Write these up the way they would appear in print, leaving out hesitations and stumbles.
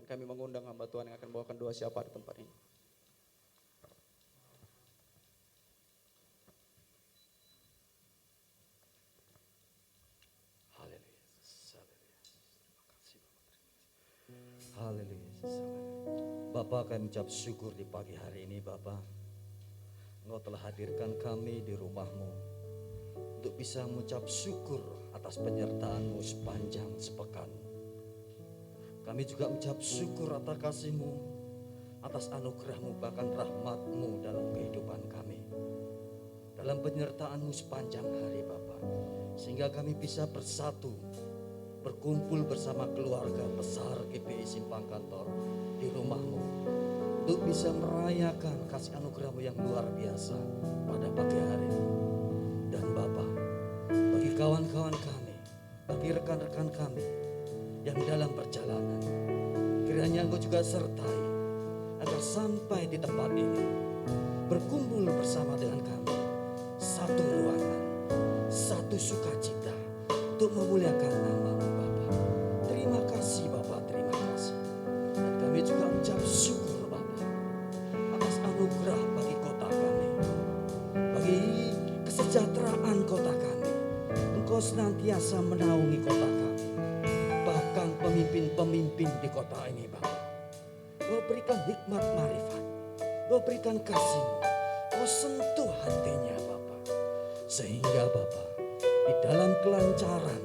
kami mengundang hamba Tuhan yang akan membawakan doa siapa di tempat ini. Haleluya. Bapak, kami ucap syukur di pagi hari ini Bapak. Engkau telah hadirkan kami di rumah-Mu untuk bisa mengucap syukur atas penyertaan-Mu sepanjang sepekan. Kami juga mengucap syukur atas kasih-Mu, atas anugerah-Mu bahkan rahmat-Mu dalam kehidupan kami. Dalam penyertaan-Mu sepanjang hari Bapak. Sehingga kami bisa bersatu, berkumpul bersama keluarga besar GPI Simpang Kantor di rumah-Mu untuk bisa merayakan kasih anugerah-Mu yang luar biasa pada pagi hari ini. Dan Bapak, bagi kawan-kawan kami, bagi rekan-rekan kami yang dalam perjalanan, kiranya Engkau juga sertai agar sampai di tempat ini berkumpul bersama dengan kami, satu ruangan, satu sukacita untuk memuliakan nama-Mu Bapa. Terima kasih Bapa, terima kasih. Dan kami juga mengucap syukur Bapa atas anugerah bagi kota kami, bagi kesejahteraan kota kami. Engkau senantiasa menaungi kota kami, bahkan pemimpin-pemimpin di kota ini Bapa. Kau berikan hikmat marifat, Kau berikan kasih-Mu, Kau sentuh hatinya Bapa. Sehingga Bapa, di dalam kelancaran,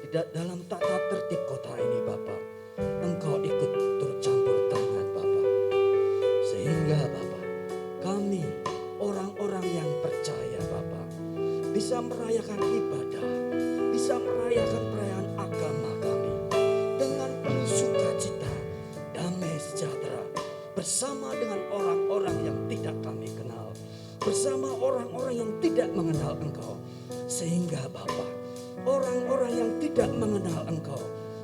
tidak dalam tata tertib kota ini Bapa, Engkau ikut turut campur tangan Bapa. Sehingga Bapa, kami orang-orang yang percaya Bapa, bisa merayakan ibadah, bisa merayakan perayaan agama kami dengan penuh sukacita, damai sejahtera, bersama dengan orang-orang yang tidak kami kenal, bersama orang-orang yang tidak mengenal Engkau. Sehingga Bapa, orang-orang yang tidak mengenal Engkau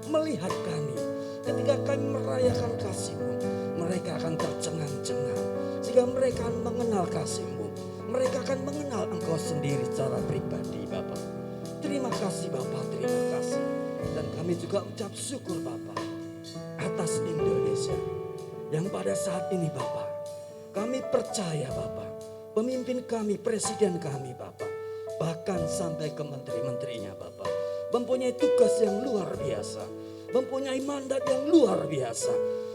melihat kami, ketika kami merayakan kasih-Mu, mereka akan tercengang-cengang. Sehingga mereka akan mengenal kasih-Mu, mereka akan mengenal Engkau sendiri secara pribadi Bapa. Terima kasih Bapa, terima kasih. Dan kami juga ucap syukur Bapa atas Indonesia yang pada saat ini Bapa, kami percaya Bapa, pemimpin kami, presiden kami Bapa, bahkan sampai ke menteri-menterinya Bapak, mempunyai tugas yang luar biasa, mempunyai mandat yang luar biasa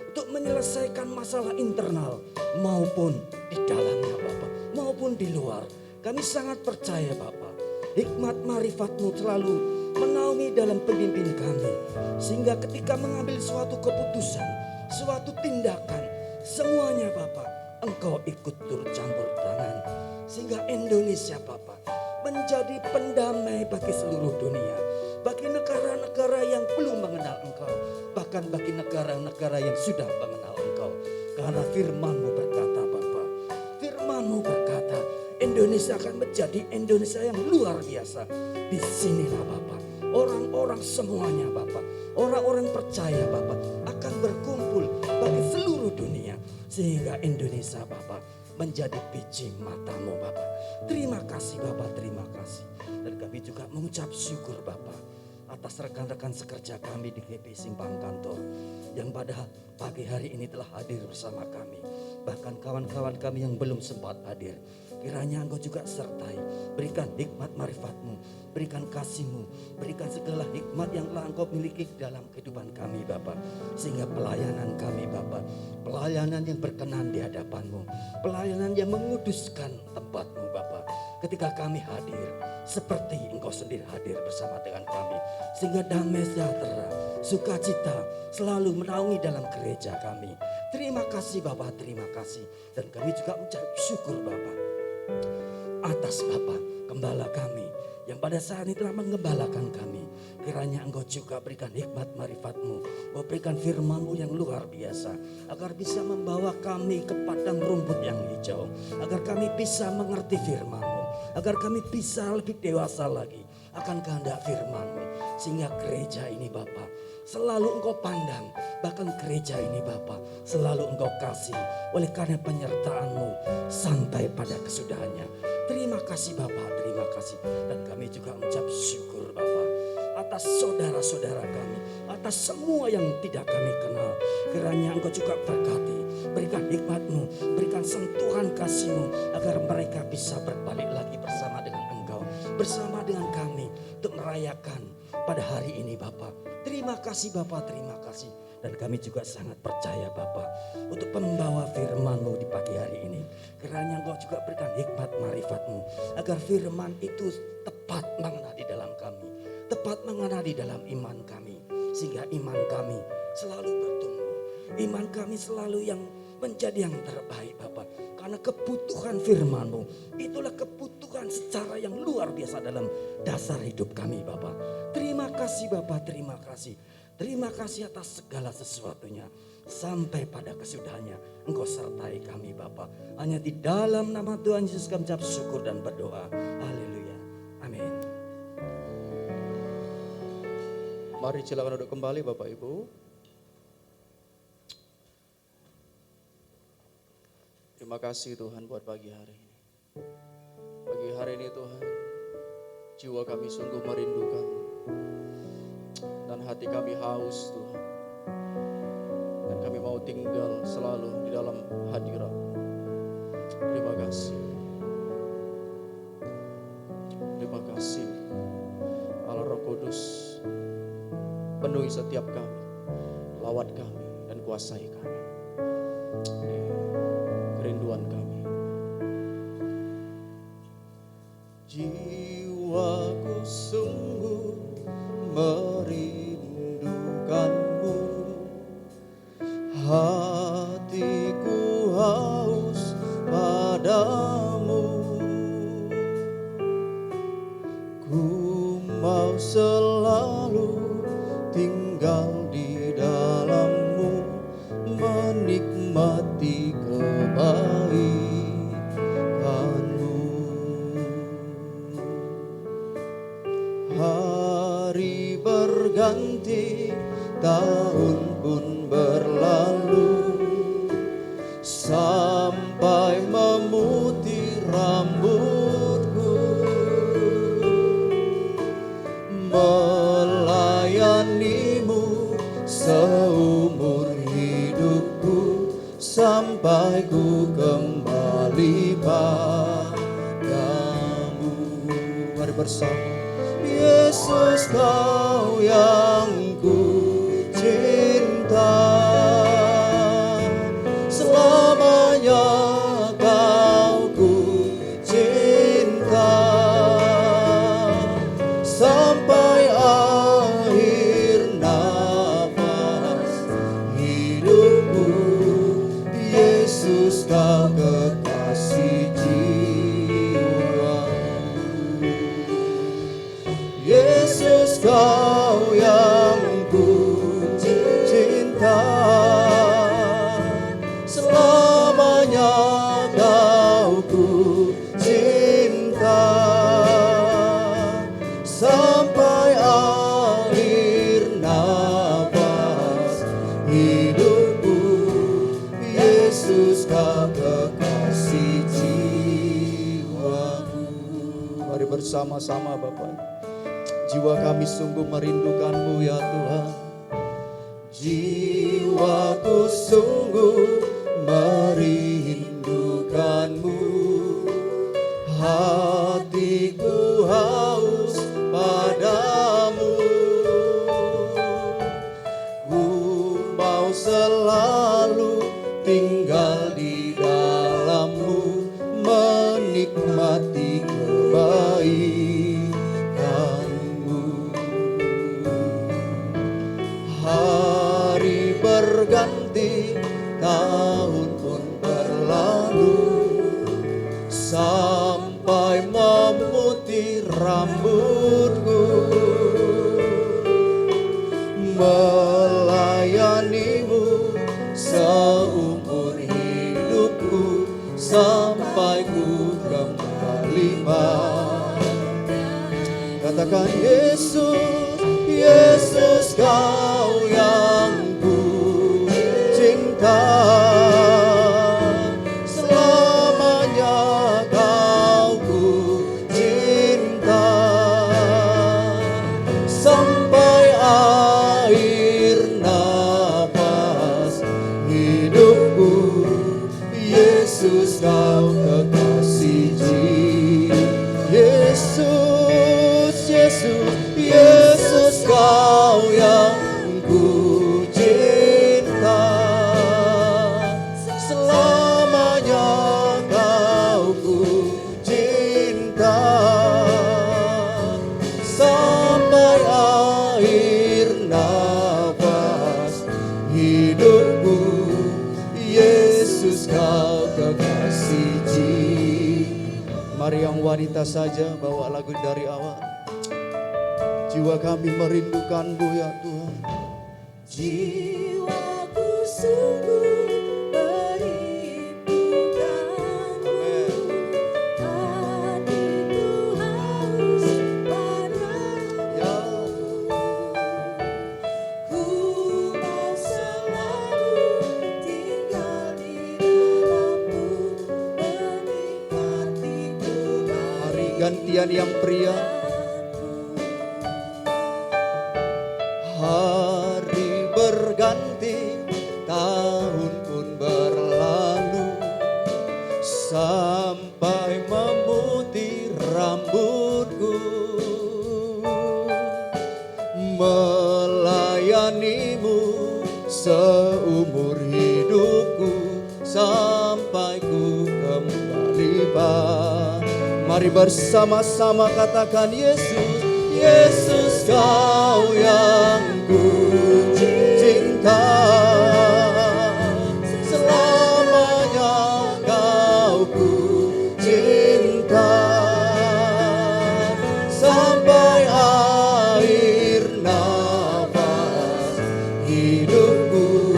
untuk menyelesaikan masalah internal maupun di dalamnya Bapak, maupun di luar. Kami sangat percaya Bapak, hikmat marifat-Mu selalu menaungi dalam pemimpin kami, sehingga ketika mengambil suatu keputusan, suatu tindakan, semuanya Bapak, Engkau ikut turut campur tangan, sehingga Indonesia Bapak menjadi pendamai bagi seluruh dunia, bagi negara-negara yang belum mengenal Engkau, bahkan bagi negara-negara yang sudah mengenal Engkau. Karena firman-Mu berkata Bapa, firman-Mu berkata Indonesia akan menjadi Indonesia yang luar biasa. Di sinilah Bapa, orang-orang semuanya Bapa, orang-orang percaya Bapa akan berkumpul bagi seluruh dunia, sehingga Indonesia Bapa menjadi biji mata-Mu Bapa. Terima kasih Bapa, terima kasih. Dan kami juga mengucap syukur Bapa atas rekan-rekan sekerja kami di GPI Simpang Kantor yang pada pagi hari ini telah hadir bersama kami. Bahkan kawan-kawan kami yang belum sempat hadir, kiranya Engkau juga sertai, berikan hikmat marifat-Mu, berikan kasih-Mu, berikan segala hikmat yang telah Engkau miliki dalam kehidupan kami Bapa. Sehingga pelayanan kami Bapa, pelayanan yang berkenan di hadapan-Mu, pelayanan yang menguduskan tempat-Mu Bapa. Ketika kami hadir, seperti Engkau sendiri hadir bersama dengan kami, sehingga damai sejahtera, sukacita selalu menaungi dalam gereja kami. Terima kasih Bapa, terima kasih. Dan kami juga mengucap syukur Bapa atas Bapa gembala kami yang pada saat ini telah menggembalakan kami. Kiranya Engkau juga berikan hikmat marifat-Mu, Engkau berikan firman-Mu yang luar biasa, agar bisa membawa kami ke padang rumput yang hijau, agar kami bisa mengerti firman-Mu, agar kami bisa lebih dewasa lagi akan kehendak firman-Mu. Sehingga gereja ini Bapa selalu Engkau pandang, bahkan gereja ini Bapa selalu Engkau kasih oleh karena penyertaan-Mu sampai pada kesudahannya. Terima kasih Bapa, terima kasih. Dan kami juga mengucap syukur Bapa atas saudara-saudara kami, atas semua yang tidak kami kenal. Kiranya Engkau juga berkati, berikan hikmat-Mu, berikan sentuhan kasih-Mu, agar mereka bisa berbalik lagi bersama dengan Engkau, bersama dengan kami untuk merayakan pada hari ini Bapa. Terima kasih Bapa, terima kasih. Dan kami juga sangat percaya Bapa untuk membawa firman-Mu di pagi hari ini. Kiranya Engkau juga berikan hikmat marifat-Mu, agar firman itu tepat mengena di dalam kami, tepat mengena di dalam iman kami, sehingga iman kami selalu bertumbuh, iman kami selalu yang menjadi yang terbaik Bapa. Karena kebutuhan firman-Mu itulah kebutuhan secara yang luar biasa dalam dasar hidup kami Bapa. Terima kasih Bapa, terima kasih. Terima kasih atas segala sesuatunya. Sampai pada kesudahannya Engkau sertai kami Bapa. Hanya di dalam nama Tuhan Yesus kami ucap syukur dan berdoa. Haleluya. Amin. Mari silakan duduk kembali Bapak Ibu. Terima kasih Tuhan buat pagi hari ini. Pagi hari ini Tuhan, jiwa kami sungguh merindukan dan hati kami haus Tuhan. Dan kami mau tinggal selalu di dalam hadirat. Terima kasih. Terima kasih Allah Roh Kudus, penuhi setiap kami, lawat kami dan kuasai kami. Kerinduan kami. Jiwaku sungguh merindukanmu, hatiku haus padamu. Ku mau selalu tinggal di dalam-Mu, menikmati kebaikan-Mu. Hari berganti, tahun pun berlalu, sampai memutih rambutku, melayani-Mu seumur hidupku, sampai ku kembali padamu. Mari bersama. Yesus, Kau yang ku cinta, selamanya Kau ku cinta, sampai akhir nafas hidupku. Yesus, Kau kekasih jiwa. Yesus, Kau yang ku cinta, selamanya Kau ku cinta, sampai akhir nafas hidupku. Yesus, Kau kekasih jiwaku. Mari bersama-sama Bapak. Jiwa kami sungguh merindukan-Mu ya Tuhan. Jiwaku sungguh merindukan-Mu, hatiku haus padamu. Ku mau selalu tinggal di dalam-Mu, menikmati kebaikan. Hari berganti, tahun pun berlalu, sampai memutih rambutku, melayani-Mu seumur hidupku, sampai ku kembali katakan Yesus, Yesus, Kau yang ku cinta, selamanya Kau ku cinta, sampai akhir Dari yang wanita saja bawa lagu dari awal. Jiwa kami merindukan-Mu ya Tuhan. Jiwaku sungguh merindukan-Mu. Hatiku haus padamu. Ya Ku mau selalu tinggal di dalam-Mu, menikmati hari gantian yang pria. Hari berganti, tahun pun berlalu, sampai memutih rambutku, melayani-Mu seumur hidupku, sampai ku kembali Bapa. Mari bersama-sama katakan Yesus, Yesus Kau yang ku cinta, selamanya Kau ku cinta, sampai akhir nafas hidupku.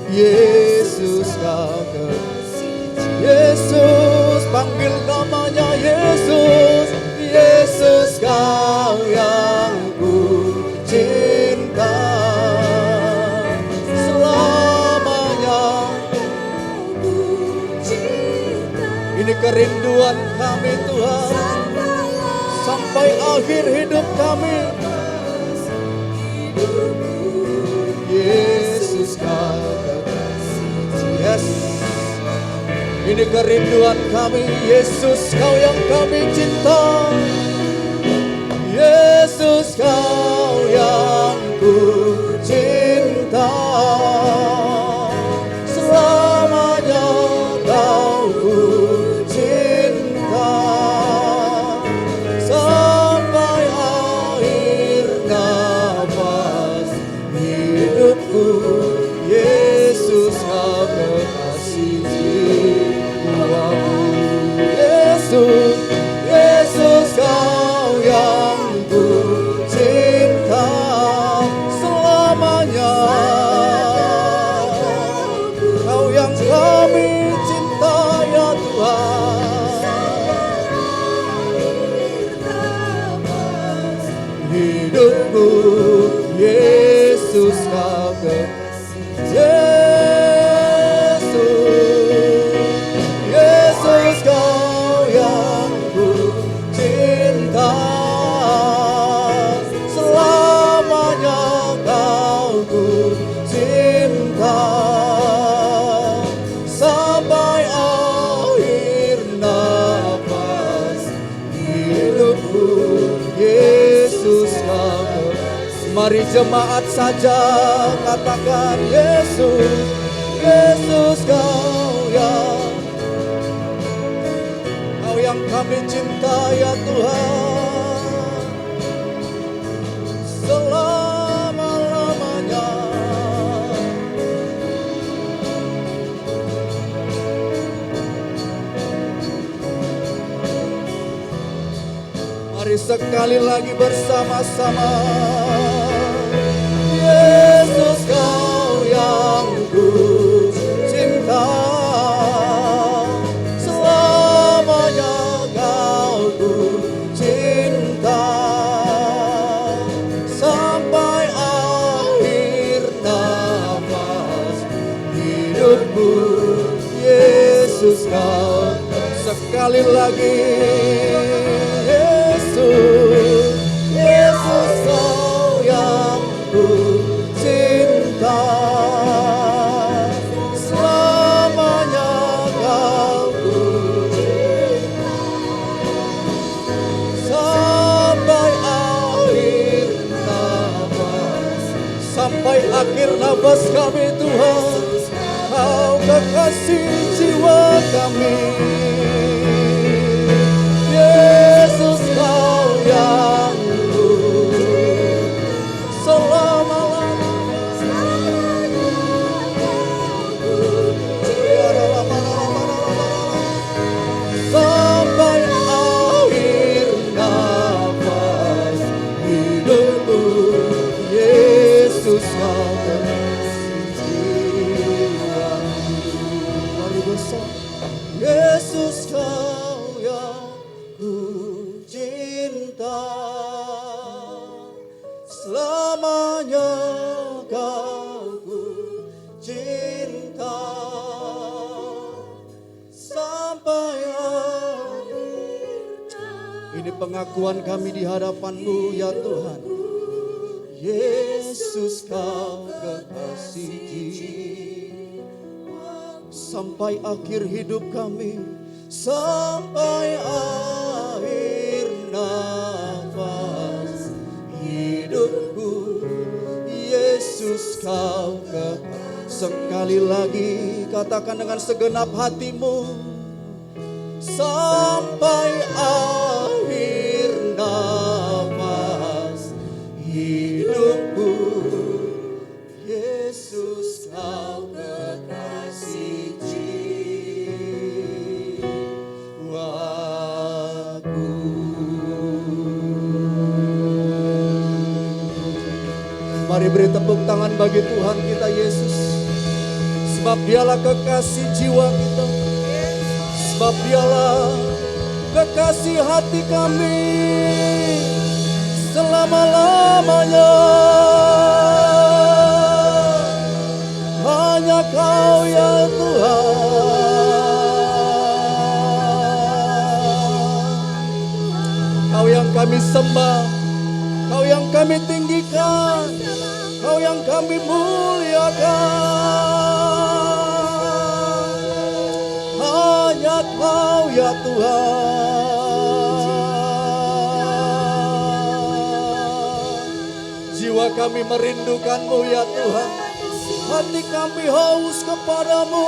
Yesus Kau kekasih, Yesus panggil namanya Yesus, Yesus Kau yang ku cinta, selamanya ku cinta. ini kerinduan kami Tuhan, sampai akhir hidup kami. Yesus Kau kekasih, yes. Ini kerinduan kami, Yesus Kau yang kami cinta, Yesus Kau yang ku cinta, selamanya Kau ku cinta, sampai akhir nafas hidupku. Yesus Kau kekasih jiwaku. Yesus, Yesus Kau yang ku cinta, selamanya Kau yang kami cinta ya Tuhan. Hidupku Yesus Kau kekasih, Yesus Kau yang ku cinta, selamanya Kau ku cinta, sampai akhir nafas hidupku. Yesus Kau kekasih. Mari jemaat saja katakan Yesus, Yesus Kau yang kami cinta ya Tuhan, selama-lamanya. Mari sekali lagi bersama-sama. Yesus Kau yang ku cinta, selamanya Kau ku cinta, sampai akhir nafas hidupku. Yesus Kau, sekali lagi. Yesus, Yesus Kau yang ku cinta, selamanya Kau ku cinta, sampai akhir nafas, sampai akhir nafas kami Tuhan. Kau kekasih jiwa kami, Yesus Kau yang ku sampai Yesus kau kekasih jiwaku. Mari bersama. Yesus kau yang ku cinta, selamanya kau ku cinta, sampai akhir. Ini pengakuan kami di hadapan-Mu ya Tuhan. Yesus kau kekasih jiwa, sampai akhir hidup kami, sampai akhir nafas hidupku. Yesus kau kekasih. Sekali lagi katakan dengan segenap hatimu, sampai akhir nafas hidupku. Yesus kau kekasih jiwaku. Mari beri tepuk tangan bagi Tuhan kita Yesus, sebab Dialah kekasih jiwa kita, sebab Dialah kekasih hati kami selama-lamanya. Hanya Kau ya Tuhan, Kau yang kami sembah, Kau yang kami tinggikan, Kau yang kami muliakan. Hanya Kau ya Tuhan. Jiwa kami merindukan-Mu ya Tuhan. Hati kami haus kepadamu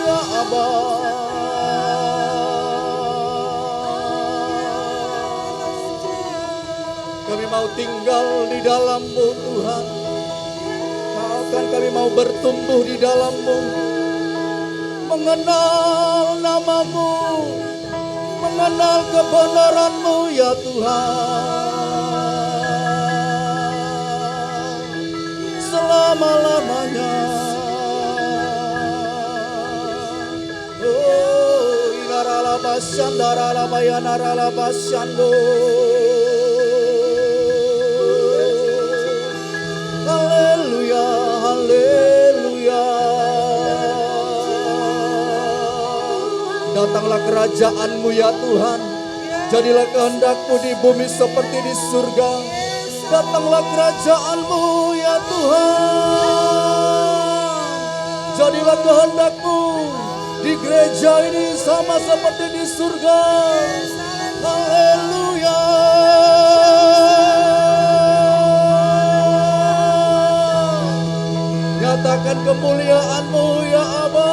ya Aba. Kami mau tinggal di dalam-Mu Tuhan. Kami mau bertumbuh di dalam-Mu, mengenal nama-Mu, mengenal kebenaran-Mu ya Tuhan, selama-lamanya. Oh, inaralabasyandarabayanaralabasyando. Haleluya, haleluya. Datanglah kerajaan-Mu ya Tuhan. Jadilah kehendak-Mu di bumi seperti di surga. Datanglah kerajaan-Mu ya Tuhan. Jadilah kehendak-Mu di gereja ini sama seperti di surga. Haleluya. Nyatakan kemuliaan-Mu ya Aba.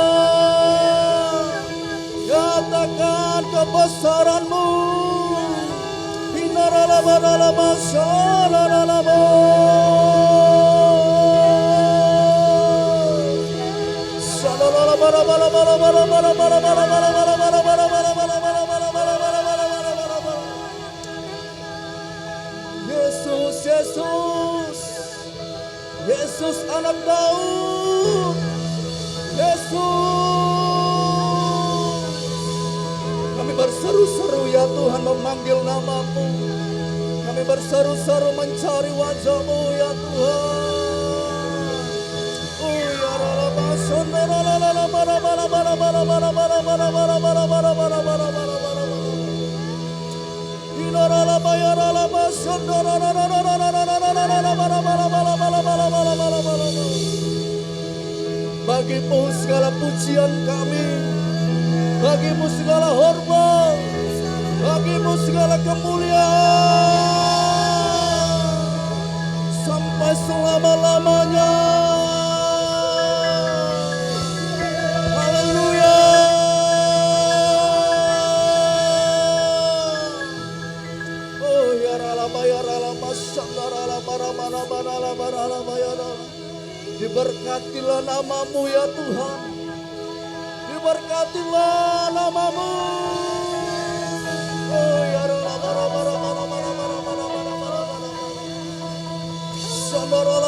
Nyatakan kebesaran-Mu. Yesus, Yesus, Yesus anak Daud, Yesus. Kami berseru-seru ya Tuhan memanggil nama-Mu. Kami berseru-seru mencari wajah-Mu ya Tuhan. Oh ya Bagimu segala pujian kami, bagimu segala hormat, bagimu segala kemuliaan sampai selama-lamanya. Haleluya. Oh ya ralaba ya ralaba sandara bara bara bara bara bara. Diberkatilah nama-Mu ya Tuhan. Diberkatilah nama-Mu. Oh ya ralaba bara bara bara bara bara bara bara bara. Sandara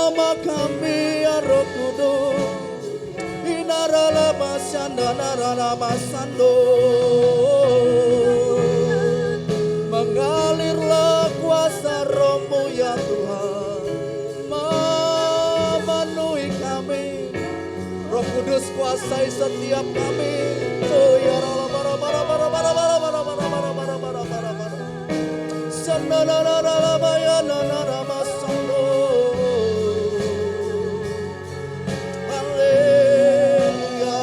bersama kami ya Roh Kudus. Inarala Masanda Narala Masando. Mengalirlah kuasa Roh-Mu ya Tuhan, memenuhi kami. Roh Kudus kuasai setiap kami. Oh ya Rala bara bara bara bara bara bara bara bara bara bara bara bara. Sanarala bayana nara masando. Haleluya.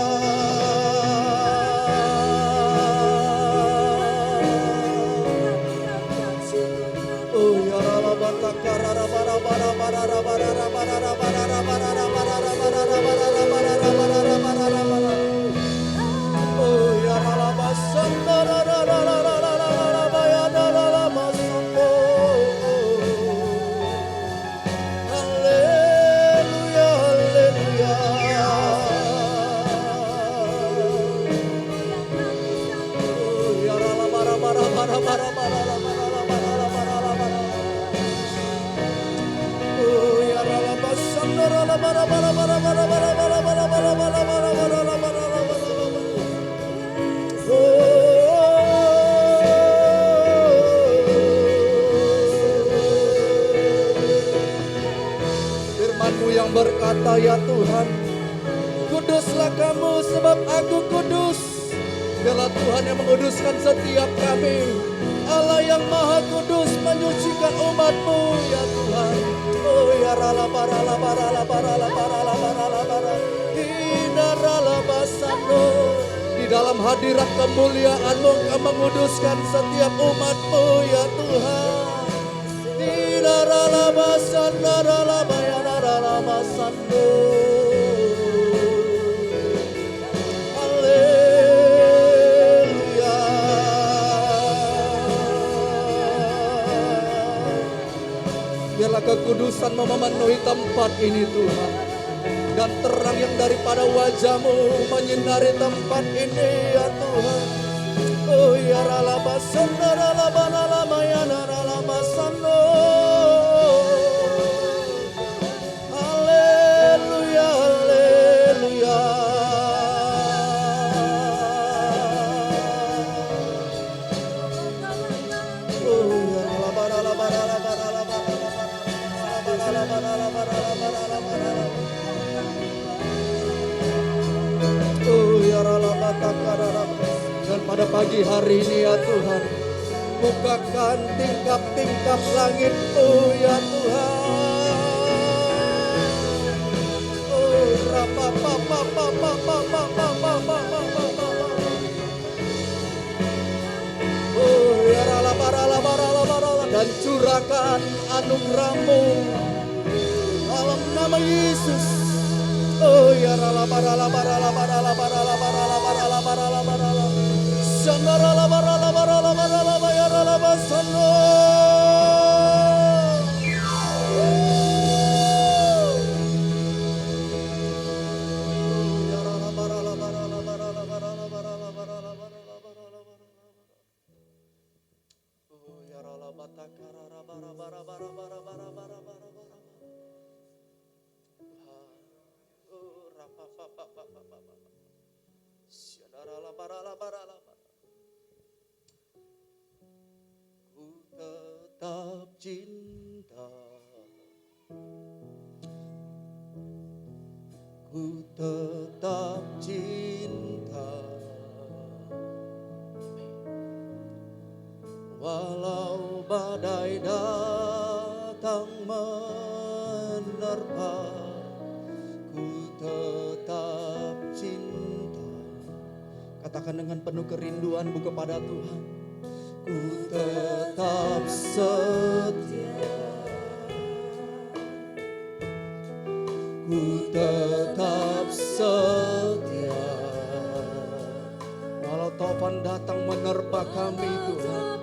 Oh ya Rala bata karara bara bara bara bara bara bara bara bara bara bara bara bara. Oh ya Rala basanda la la la la la la la la bayana la la masando. Haleluya haleluya. Oh ya Rala bara bara bara bara bara bara bara bara bara bara. Oh ya Rala basanda la bara bara bara bara bara bara bara bara bara bara bara. Firman-Mu yang berkata ya Tuhan, kuduslah kamu sebab aku kudus. Biarlah Tuhan yang menguduskan setiap kami. Allah yang maha kudus menyucikan umat-Mu ya Tuhan. Oh ya rala barala barala barala barala barala barala. Inarala basando. Di dalam hadirat kemuliaan-Mu Engkau menguduskan setiap umat-Mu ya Tuhan. Inarala basanda rala bayana rala basando. Haleluya. Biarlah kekudusan-Mu memenuhi tempat ini Tuhan. Dan terang yang daripada wajah-Mu menyinari tempat ini ya Tuhan. Oh ya rala basanda rala banala mayana rala basando. Haleluya haleluya. Oh ya rala barala barala barala barala barala barala barala barala. Oh ya rala batakarara. Dan pada pagi hari ini ya Tuhan, Bukakan tingkap-tingkap langit-Mu ya Tuhan. Oh, oh, ya rala, dan curahkan anugerah-Mu dalam nama Yesus. Oh, ya rala, Ku tetap cinta, ku tetap cinta, walau badai datang menerpa, ku tetap cinta. Katakan dengan penuh kerinduanmu kepada Tuhan. Ku tetap setia, ku tetap setia, walau taufan datang menerpa kami Tuhan.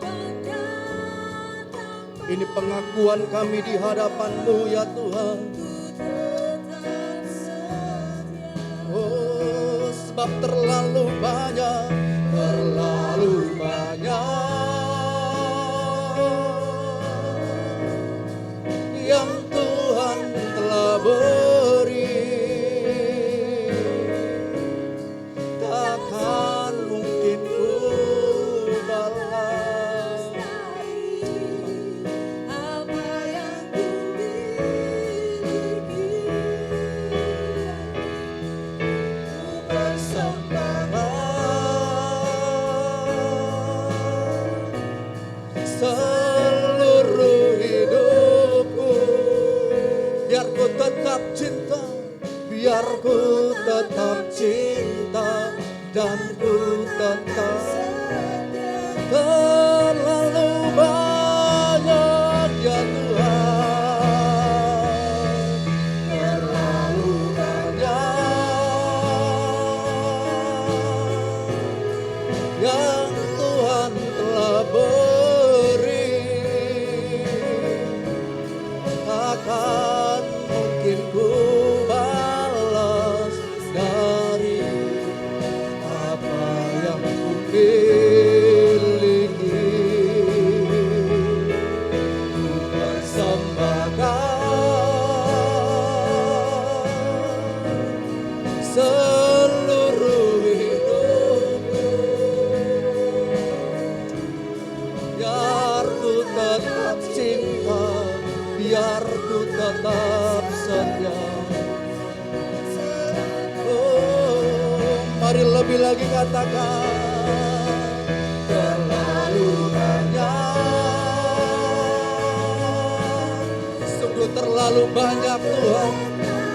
Ini pengakuan kami di hadapan-Mu ya Tuhan. Oh, sebab terlalu banyak yang Tuhan telah beri, takkan mungkin ku balas apa yang ku miliki. Ku bersembahkan seluruh hidupku, biar ku tetap cinta, biar ku tetap cinta, dan ku tetap setia. Terlalu banyak ya Tuhan, terlalu banyak yang Tuhan telah beri, takkan mungkin ku balas dari apa yang ku miliki. Ku persembahkan seluruh hidupku, biar ku tetap cinta, biar ku tetap setia. Oh, mari lebih lagi katakan, terlalu banyak, sungguh terlalu banyak Tuhan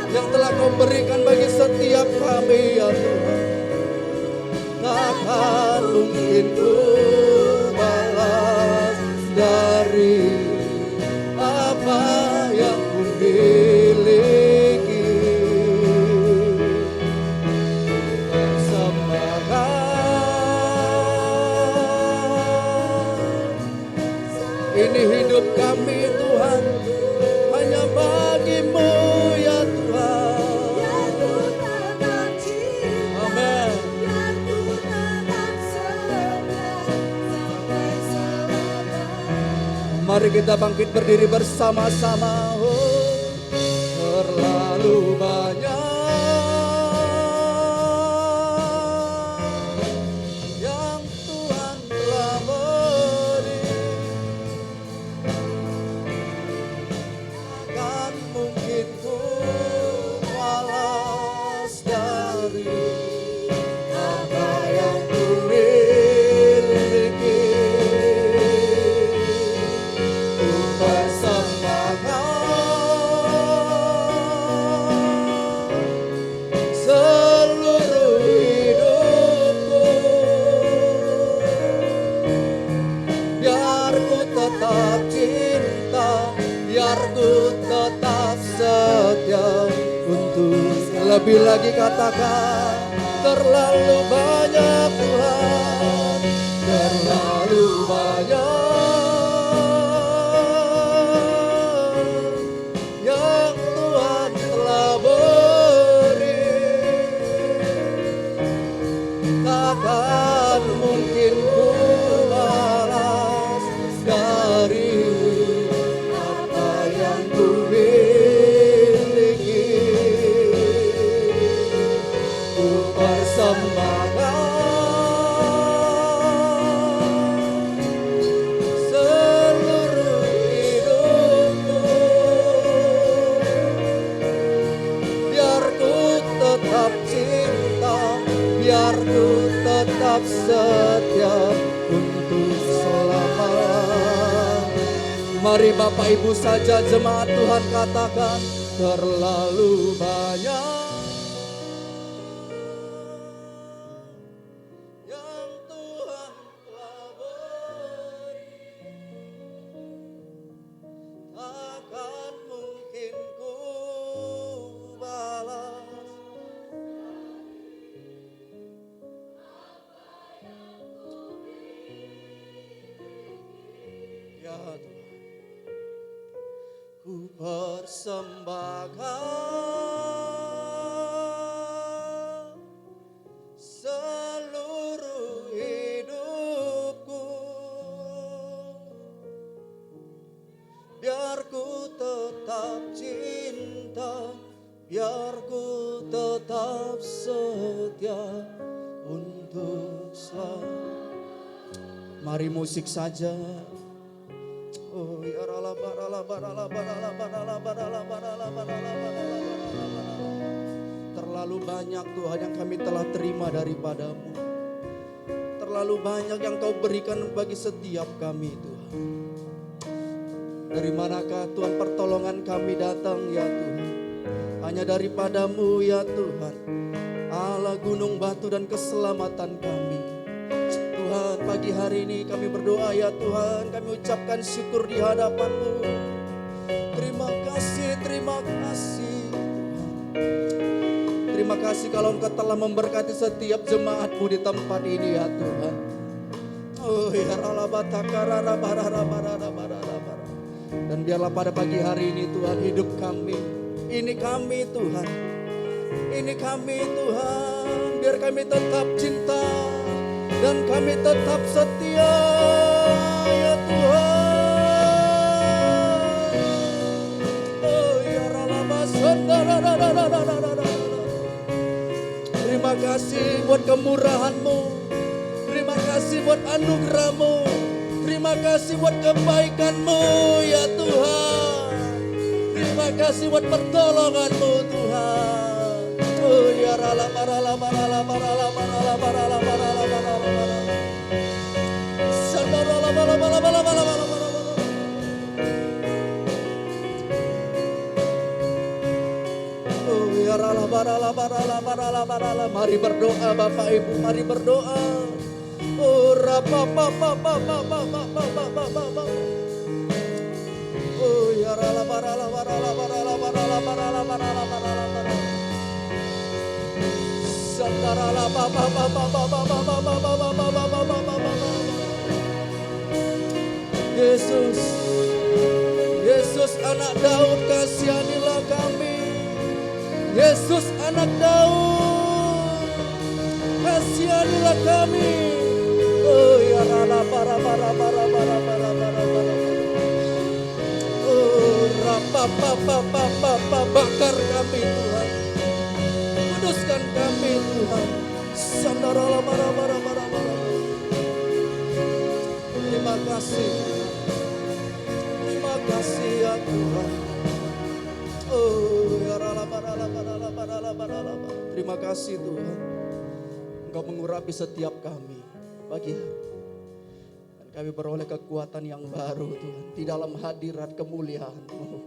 yang telah Kau berikan bagi setiap kami ya Tuhan. Takkan mungkin ku balas dari apa yang ku miliki. Persembahkan ini hidup kami Tuhan, hanya bagi-Mu ya Tuhan. Amin. Mari kita bangkit berdiri bersama-sama. Oh, terlalu banyak yang Tuhan telah beri, takkan mungkin ku balas dari apa yang ku miliki. tetap setia untuk lebih lagi katakan terlalu banyak Tuhan, terlalu banyak yang Tuhan telah beri. Takkan mungkin ku balas dari apa yang ku miliki. Ku persembahkan seluruh hidupku, biar ku tetap cinta, biar ku tetap setia untuk selamanya. Mari Bapak Ibu saja jemaat Tuhan katakan terlalu banyak yang Tuhan telah beri, takkan mungkin ku balas. Ya Tuhan, ku persembahkan seluruh hidupku, biar ku tetap cinta, biar ku tetap setia untuk selalu. Mari musik saja. Oh ya rala barala barala barala barala barala barala barala barala. Terlalu banyak Tuhan yang kami telah terima daripadamu. Terlalu banyak yang Kau berikan bagi setiap kami Tuhan. Dari manakah Tuhan pertolongan kami datang ya Tuhan? Hanya daripadamu ya Tuhan, Allah gunung batu dan keselamatan kami. Tuhan, pagi hari ini kami berdoa ya Tuhan, kami ucapkan syukur di hadapan-Mu. Terima kasih, terima kasih. Terima kasih kalau Engkau telah memberkati setiap jemaat-Mu di tempat ini ya Tuhan. Oh ya dan biarlah pada pagi hari ini Tuhan hidup kami. Ini kami Tuhan. Ini kami Tuhan. Biar kami tetap cinta dan kami tetap setia ya Tuhan. Oh ya terima kasih buat kemurahan-Mu. Terima kasih buat anugerah-Mu. Terima kasih buat kebaikan-Mu ya Tuhan. Terima kasih buat pertolongan-Mu Tuhan. Oh ya rala barala barala barala barala barala barala barala. Sandarala bala bala bala bala bala bala. Oh ya rala barala barala barala barala. Mari berdoa Bapak Ibu, mari berdoa. Oh rapa pa pa pa pa pa pa pa pa pa pa. Oh ya rala barala barala barala barala barala barala barala barala. Sandarala pa pa pa pa pa pa pa pa pa pa pa pa pa pa pa. Yesus, Yesus anak Daud, kasihanilah kami. Yesus anak Daud, kasihanilah kami. Oh ya rala para para para para para para para. Oh rapa pa pa pa pa pa bakar kami Tuhan. Kuduskan kami Tuhan. Sandarala para para para para. Terima kasih. Terima kasih ya Tuhan. Oh ya rala para para para para. Terima kasih Tuhan. Engkau mengurapi setiap kami pagi hari. Dan kami beroleh kekuatan yang baru Tuhan di dalam hadirat kemuliaan-Mu.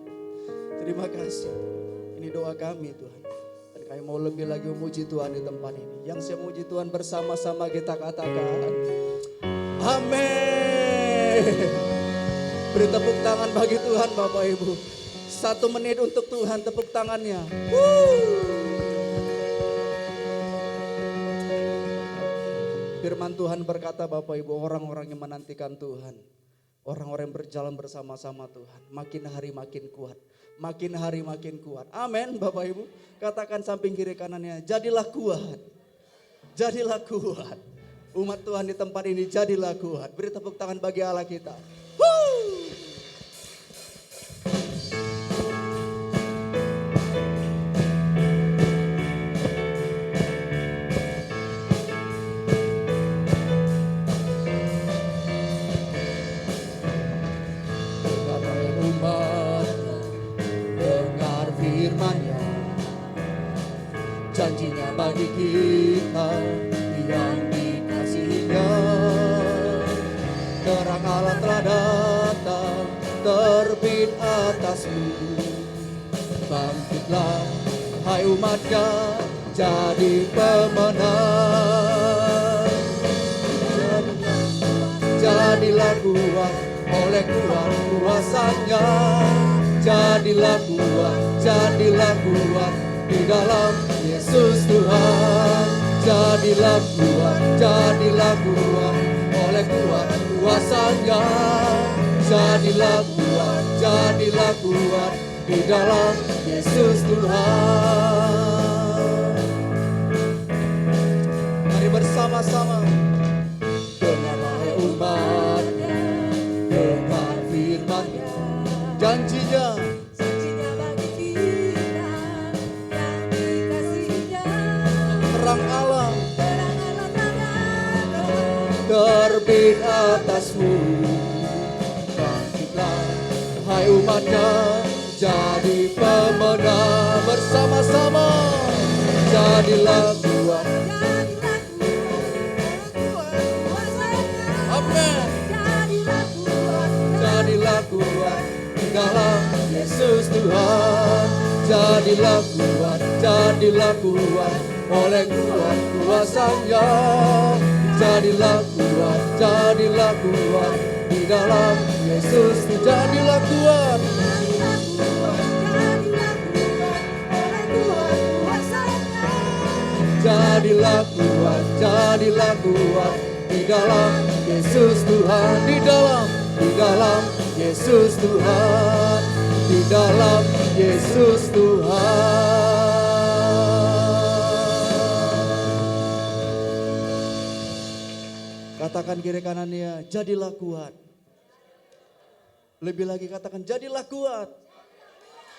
Terima kasih. Ini doa kami Tuhan. Dan kami mau lebih lagi memuji Tuhan di tempat ini. Yang saya muji Tuhan bersama-sama kita katakan amin. Beri tepuk tangan bagi Tuhan Bapak Ibu. 1 menit untuk Tuhan, tepuk tangannya. Firman Tuhan berkata Bapak Ibu, orang-orang yang menantikan Tuhan, orang-orang yang berjalan bersama-sama Tuhan, makin hari makin kuat, makin hari makin kuat. Amin Bapak Ibu. Katakan samping kiri kanannya, jadilah kuat. Jadilah kuat. Umat Tuhan di tempat ini jadilah kuat. Beri tepuk tangan bagi Allah kita. Dengar firman-Nya, janjinya bagi kita yang dikasihi-Nya. Terang Allah telah datang, terbit atasmu. Bangkitlah, hai umat-Nya, jadi pemenang. Jadilah kuat, oleh kuat kuasa-Nya. Jadilah kuat di dalam Yesus Tuhan. Jadilah kuat oleh kuat kuasa-Nya. Jadilah kuat di dalam Yesus Tuhan. Mari bersama-sama. Dengarlah umat-Nya, dengar firman-Nya, janjinya bagi kita yang dikasihi-Nya. terang Allah Terang Allah telah terbit atasmu. Bangkitlah, hai umat-Nya, jadi pemenang bersama-sama. Jadilah kuat. Amin. Jadilah kuat di dalam Yesus Tuhan. Jadilah kuat oleh kuat kuasa-Nya. Jadilah kuat di dalam Yesus. Jadilah kuat. Jadilah kuat di dalam Yesus Tuhan, di dalam Yesus Tuhan, di dalam Yesus Tuhan. Katakan kiri kanannya, jadilah kuat. Lebih lagi katakan, jadilah kuat.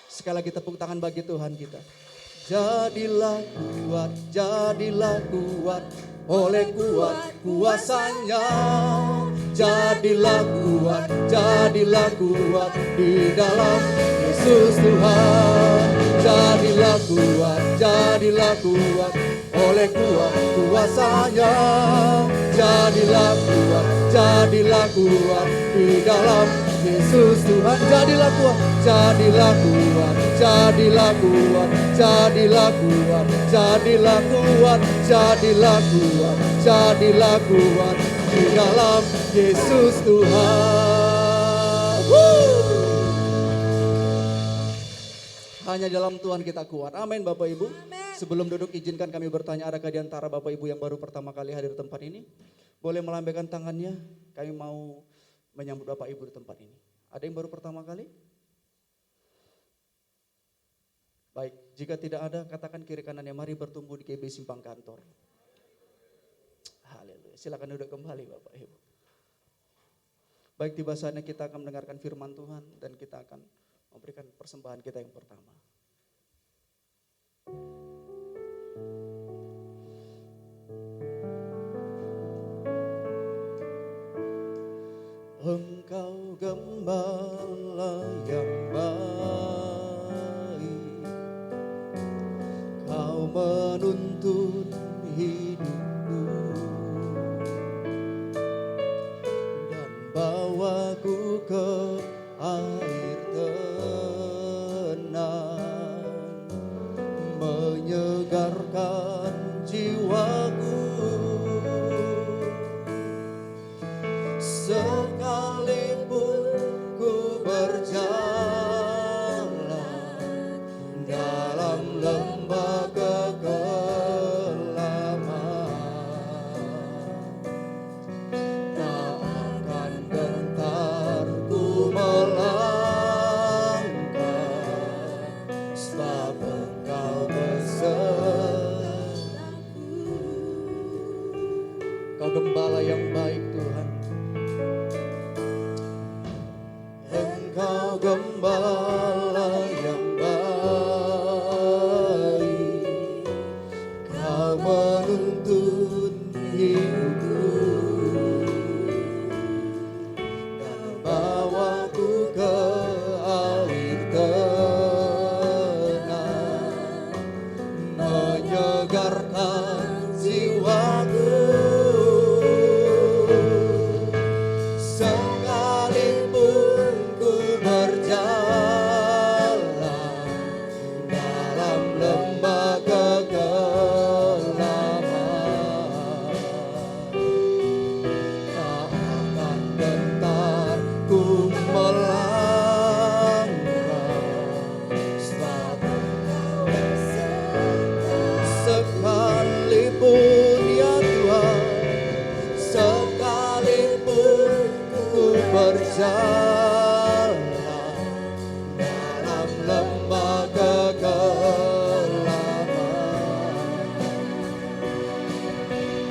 Sekali lagi tepuk tangan bagi Tuhan kita. Jadilah kuat oleh kuat kuasa-Nya. Jadilah kuat di dalam Yesus Tuhan. Jadilah kuat oleh kuat kuasa-Nya. Jadilah kuat di dalam Yesus Tuhan. Jadilah kuat di dalam Yesus Tuhan. Hanya dalam Tuhan kita kuat. Amin Bapak Ibu. Sebelum duduk izinkan kami bertanya, adakah di antara Bapak Ibu yang baru pertama kali hadir di tempat ini? Boleh melambaikan tangannya, kami mau menyambut Bapak Ibu di tempat ini. Ada yang baru pertama kali? Baik, jika tidak ada, katakan kiri kanannya, mari bertumbuh di KB Simpang Kantor. Haleluya, silakan duduk kembali Bapak Ibu. Baik, tiba saatnya kita akan mendengarkan firman Tuhan dan kita akan memberikan persembahan kita yang pertama. Engkau gembala yang baik, Kau menuntun hidupku dan bawaku ke air tenang, menyegarkan jiwaku. Sekalipun ku berjalan lembah kekelaman,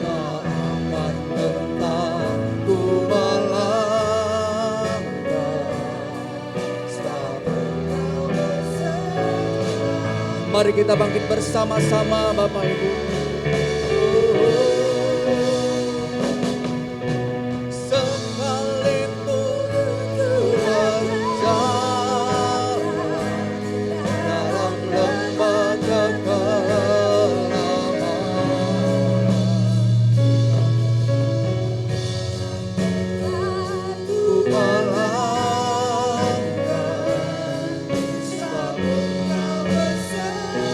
tak akan gentar ku melangkah, sebab Engkau bersama. Mari kita bangkit bersama-sama Bapak Ibu. Sekalipun ku berjalan dalam lembah kekelaman, ku melangkah, sebab Engkau bersama.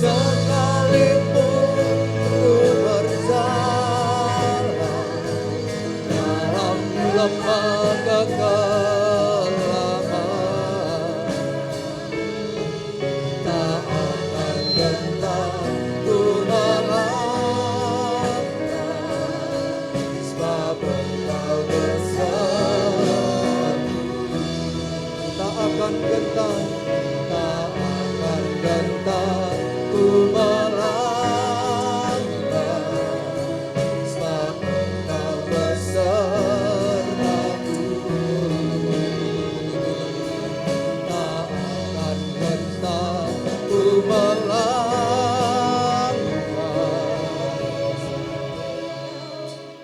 Sekalipun ku berjalan dalam lembah kekelaman, tak akan gentar ku melangkah, sebab Engkau bersamaku. Tak akan gentar, tak akan gentar ku melangkah, sebab Engkau besertaku. Tak akan gentar ku melangkah,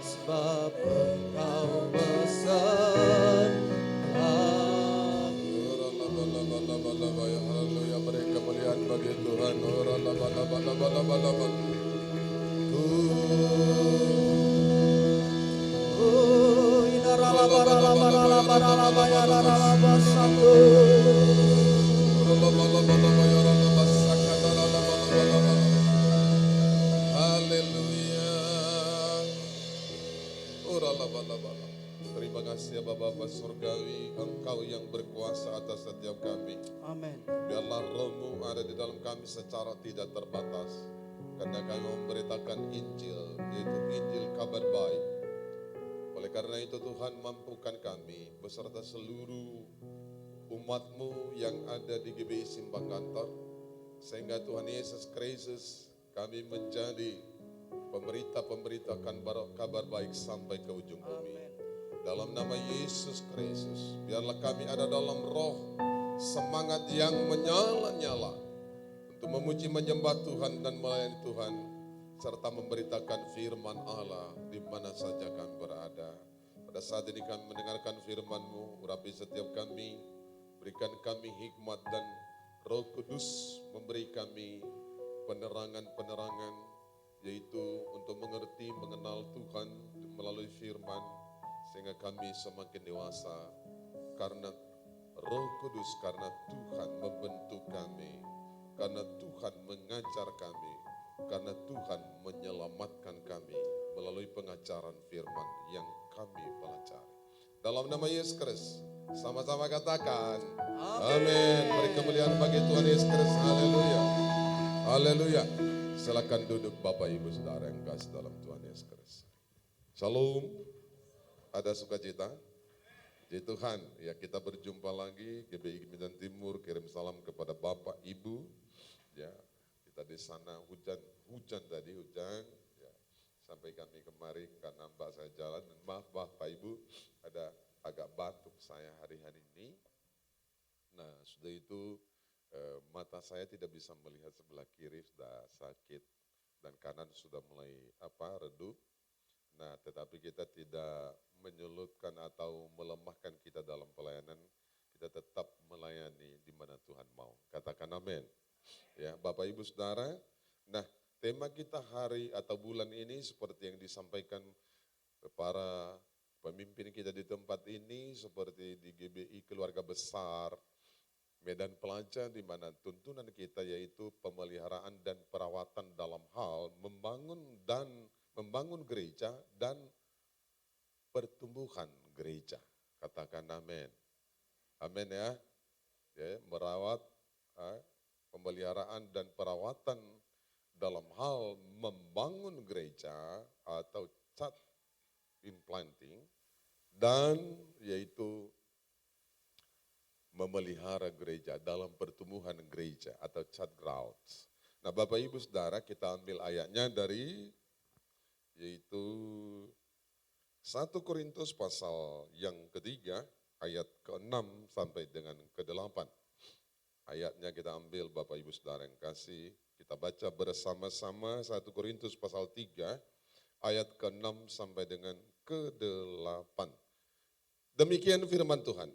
sebab Engkau besertaku. Haleluya, beri kemuliaan bagi Tuhan. Haleluya. Terima kasih ya Bapa Surgawi, Engkau yang berkuasa atas setiap kami. Amin. Biarlah rohmu ada di dalam kami secara tidak terbatas. Karena kami memberitakan Injil, yaitu Injil kabar baik. Oleh karena itu Tuhan mampukan kami beserta seluruh umatmu yang ada di GBI Simpang Kantor. Sehingga Tuhan Yesus Kristus kami menjadi pemberita-pemberitakan kabar baik sampai ke ujung bumi. Dalam nama Yesus Kristus, biarlah kami ada dalam roh semangat yang menyala-nyala untuk memuji menyembah Tuhan dan melayani Tuhan, serta memberitakan firman Allah di mana saja kami berada. Pada saat ini kami mendengarkan firman-Mu, urapi setiap kami, berikan kami hikmat dan Roh Kudus memberi kami penerangan-penerangan, yaitu untuk mengerti, mengenal Tuhan melalui firman, sehingga kami semakin dewasa karena Roh Kudus, karena Tuhan membentuk kami, karena Tuhan mengajar kami, karena Tuhan menyelamatkan kami melalui pengajaran firman yang kami pelajari. Dalam nama Yesus Kristus, sama-sama katakan amin. Beri kemuliaan bagi Tuhan Yesus Kristus. Haleluya. Haleluya. Silakan duduk Bapak Ibu Saudara yang kasih dalam Tuhan Yesus Kristus. Shalom. Ada sukacita? Puji Tuhan, ya kita berjumpa lagi GBI Medan Timur, kirim salam kepada Bapak Ibu. Ya, kita di sana hujan tadi, ya, sampai kami kemari karena Mbak saya jalan, dan maaf Bapak Ibu, ada agak batuk saya hari-hari ini. Nah, sudah itu mata saya tidak bisa melihat sebelah kiri, sudah sakit, dan kanan sudah mulai redup. Nah, tetapi kita tidak menyulutkan atau melemahkan kita dalam pelayanan, kita tetap melayani di mana Tuhan mau. Katakan amin. Ya, Bapak Ibu Saudara, nah tema kita hari atau bulan ini seperti yang disampaikan para pemimpin kita di tempat ini, seperti di GBI Keluarga Besar Medan Pelajar, di mana tuntunan kita yaitu pemeliharaan dan perawatan dalam hal membangun gereja dan pertumbuhan gereja. Katakan amin. Amin ya. Ya, merawat, pemeliharaan dan perawatan dalam hal membangun gereja atau church implanting dan yaitu memelihara gereja dalam pertumbuhan gereja atau church grounds. Nah Bapak Ibu Saudara, kita ambil ayatnya dari yaitu 1 Korintus pasal yang ketiga ayat ke-6 sampai dengan ke-8. Ayatnya kita ambil Bapak Ibu Saudara yang kasih, kita baca bersama-sama 1 Korintus pasal 3 ayat ke-6 sampai dengan ke-8. Demikian firman Tuhan.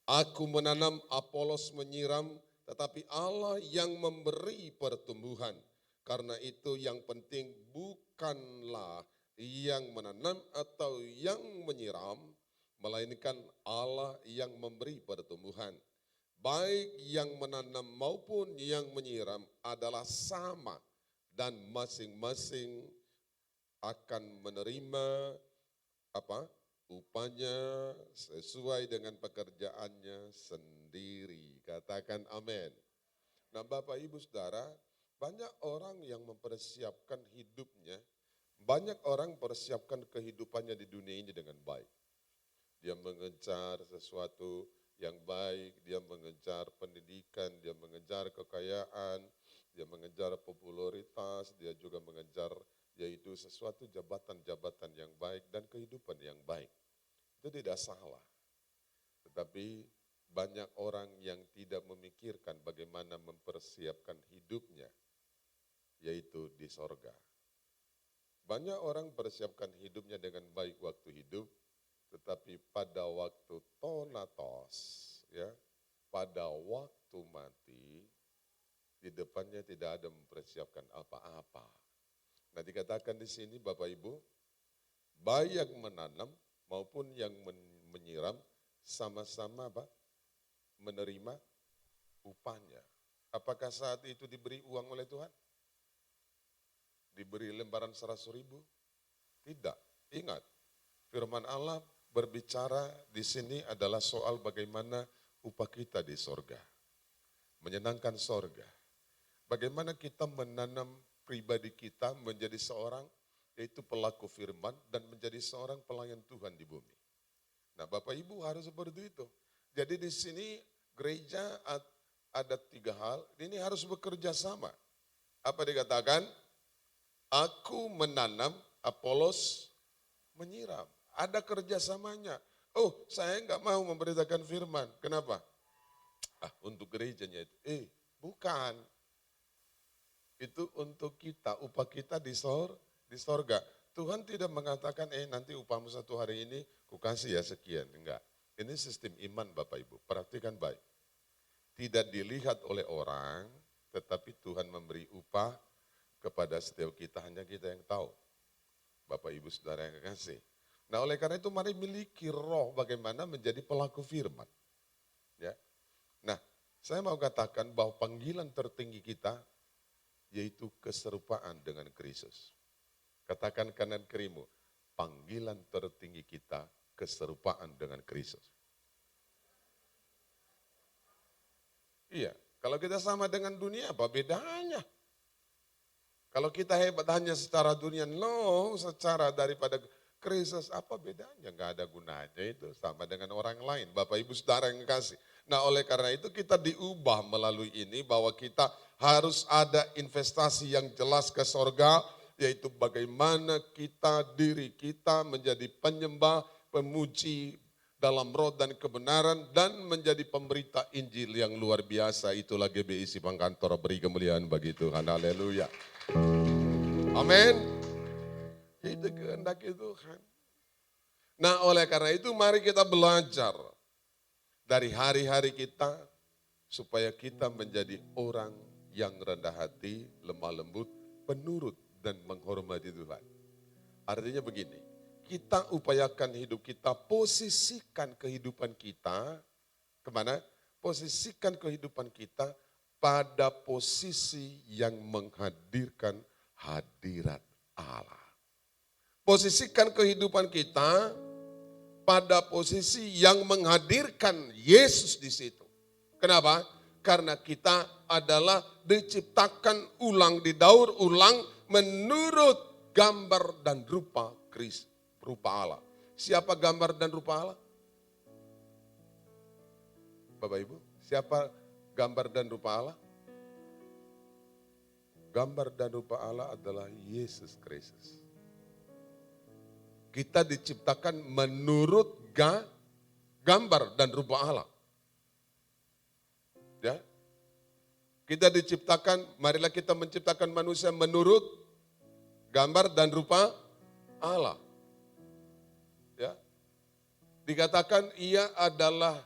Aku menanam, Apolos menyiram, tetapi Allah yang memberi pertumbuhan. Karena itu yang penting bukanlah yang menanam atau yang menyiram, melainkan Allah yang memberi pertumbuhan. Baik yang menanam maupun yang menyiram adalah sama, dan masing-masing akan menerima upahnya sesuai dengan pekerjaannya sendiri. Katakan amin. Nah Bapak Ibu Saudara, banyak orang yang mempersiapkan hidupnya, banyak orang mempersiapkan kehidupannya di dunia ini dengan baik. Dia mengejar sesuatu yang baik, dia mengejar pendidikan, dia mengejar kekayaan, dia mengejar popularitas, dia juga mengejar yaitu sesuatu jabatan-jabatan yang baik dan kehidupan yang baik. Itu tidak salah. Tetapi banyak orang yang tidak memikirkan bagaimana mempersiapkan hidupnya, yaitu di sorga. Banyak orang persiapkan hidupnya dengan baik waktu hidup, tetapi pada waktu tonatos, ya, pada waktu mati, di depannya tidak ada mempersiapkan apa-apa. Nah dikatakan di sini Bapak Ibu, baik yang menanam maupun yang menyiram sama-sama menerima upahnya. Apakah saat itu diberi uang oleh Tuhan? Diberi lembaran 100.000? Tidak. Ingat, firman Allah berbicara di sini adalah soal bagaimana upah kita di sorga. Menyenangkan sorga. Bagaimana kita menanam pribadi kita menjadi seorang yaitu pelaku firman dan menjadi seorang pelayan Tuhan di bumi. Nah Bapak Ibu harus seperti itu. Jadi di sini gereja ada 3 hal, ini harus bekerja sama. Apa dikatakan? Aku menanam, Apolos menyiram. Ada kerjasamanya. Oh saya enggak mau memberitakan firman. Kenapa? Untuk gerejanya itu. Bukan. Itu untuk kita, upah kita di sorga. Tuhan tidak mengatakan, nanti upahmu satu hari ini, ku kasih ya sekian. Enggak. Ini sistem iman Bapak Ibu, perhatikan baik. Tidak dilihat oleh orang, tetapi Tuhan memberi upah kepada setiap kita, hanya kita yang tahu. Bapak Ibu Saudara yang kasih. Nah oleh karena itu mari miliki roh bagaimana menjadi pelaku firman. Ya. Nah saya mau katakan bahwa panggilan tertinggi kita, yaitu keserupaan dengan Kristus. Katakan kanan kirimu, panggilan tertinggi kita keserupaan dengan Kristus. Iya, kalau kita sama dengan dunia apa bedanya? Kalau kita hebat hanya secara dunia, secara daripada Kristus apa bedanya? Enggak ada gunanya itu, sama dengan orang lain. Bapak Ibu Saudara yang kasih. Nah oleh karena itu kita diubah melalui ini bahwa kita harus ada investasi yang jelas ke sorga, yaitu bagaimana diri kita menjadi penyembah, pemuji dalam roh dan kebenaran, dan menjadi pemberita Injil yang luar biasa. Itulah GBI Simpang Kantor, beri kemuliaan bagi Tuhan, haleluya. Amin. Itu kehendak Tuhan. Nah oleh karena itu mari kita belajar dari hari-hari kita, supaya kita menjadi orang yang rendah hati, lemah lembut, penurut dan menghormati Tuhan. Artinya begini, kita upayakan hidup kita, posisikan kehidupan kita, kemana? Posisikan kehidupan kita pada posisi yang menghadirkan hadirat Allah. Posisikan kehidupan kita pada posisi yang menghadirkan Yesus di situ. Kenapa? Karena kita adalah diciptakan ulang, didaur ulang menurut gambar dan rupa Kristus, rupa Allah. Siapa gambar dan rupa Allah? Bapak Ibu, siapa gambar dan rupa Allah? Gambar dan rupa Allah adalah Yesus Kristus. Kita diciptakan menurut gambar dan rupa Allah. Ya. Kita diciptakan, marilah kita menciptakan manusia menurut gambar dan rupa Allah. Ya. Dikatakan ia adalah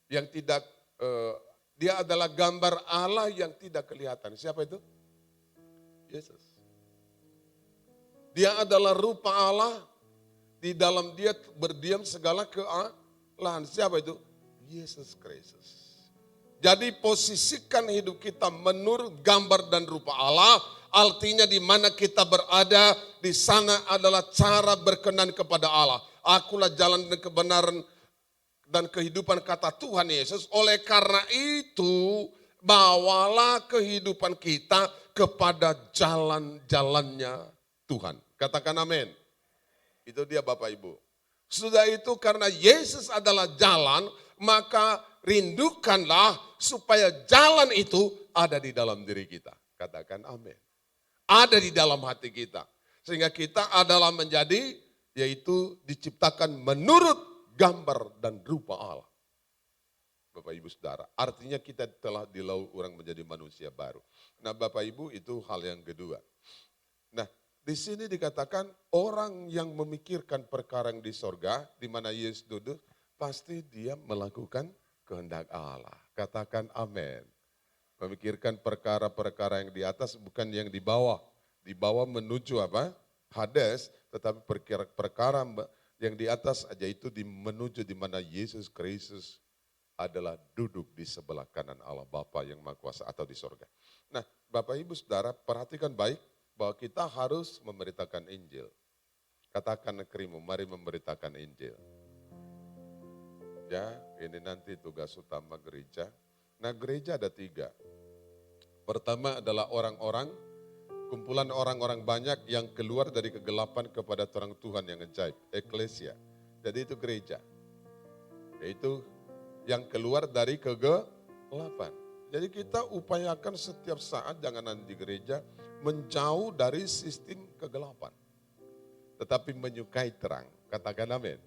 yang tidak, dia adalah gambar Allah yang tidak kelihatan. Siapa itu? Yesus. Dia adalah rupa Allah, di dalam dia berdiam segala kealahan. Siapa itu? Yesus Kristus. Jadi posisikan hidup kita menurut gambar dan rupa Allah, artinya di mana kita berada, di sana adalah cara berkenan kepada Allah. Akulah jalan dan kebenaran dan kehidupan, kata Tuhan Yesus. Oleh karena itu, bawalah kehidupan kita kepada jalan-jalannya Tuhan. Katakan amin. Itu dia Bapak Ibu. Sudah itu karena Yesus adalah jalan, maka rindukanlah supaya jalan itu ada di dalam diri kita. Katakan amin. Ada di dalam hati kita. Sehingga kita adalah menjadi, yaitu diciptakan menurut gambar dan rupa Allah. Bapak Ibu Saudara, artinya kita telah dilauk orang menjadi manusia baru. Nah Bapak Ibu, itu hal yang kedua. Nah di sini dikatakan orang yang memikirkan perkara yang di sorga, di mana Yesus duduk, pasti dia melakukan kehendak Allah. Katakan amin. Memikirkan perkara-perkara yang di atas, bukan yang di bawah. Di bawah menuju apa? Hades, tetapi perkara yang di atas aja itu menuju di mana Yesus Kristus adalah duduk di sebelah kanan Allah Bapa yang Maha Kuasa atau di sorga. Nah Bapak Ibu Saudara, perhatikan baik bahwa kita harus memberitakan Injil. Katakan negerimu, mari memberitakan Injil. Ya, ini nanti tugas utama gereja. Nah gereja ada 3. Pertama adalah orang-orang, kumpulan orang-orang banyak yang keluar dari kegelapan kepada terang Tuhan yang ajaib, eklesia. Jadi itu gereja. Yaitu yang keluar dari kegelapan. Jadi kita upayakan setiap saat, jangan di gereja, menjauh dari sistem kegelapan. Tetapi menyukai terang. Katakan amin.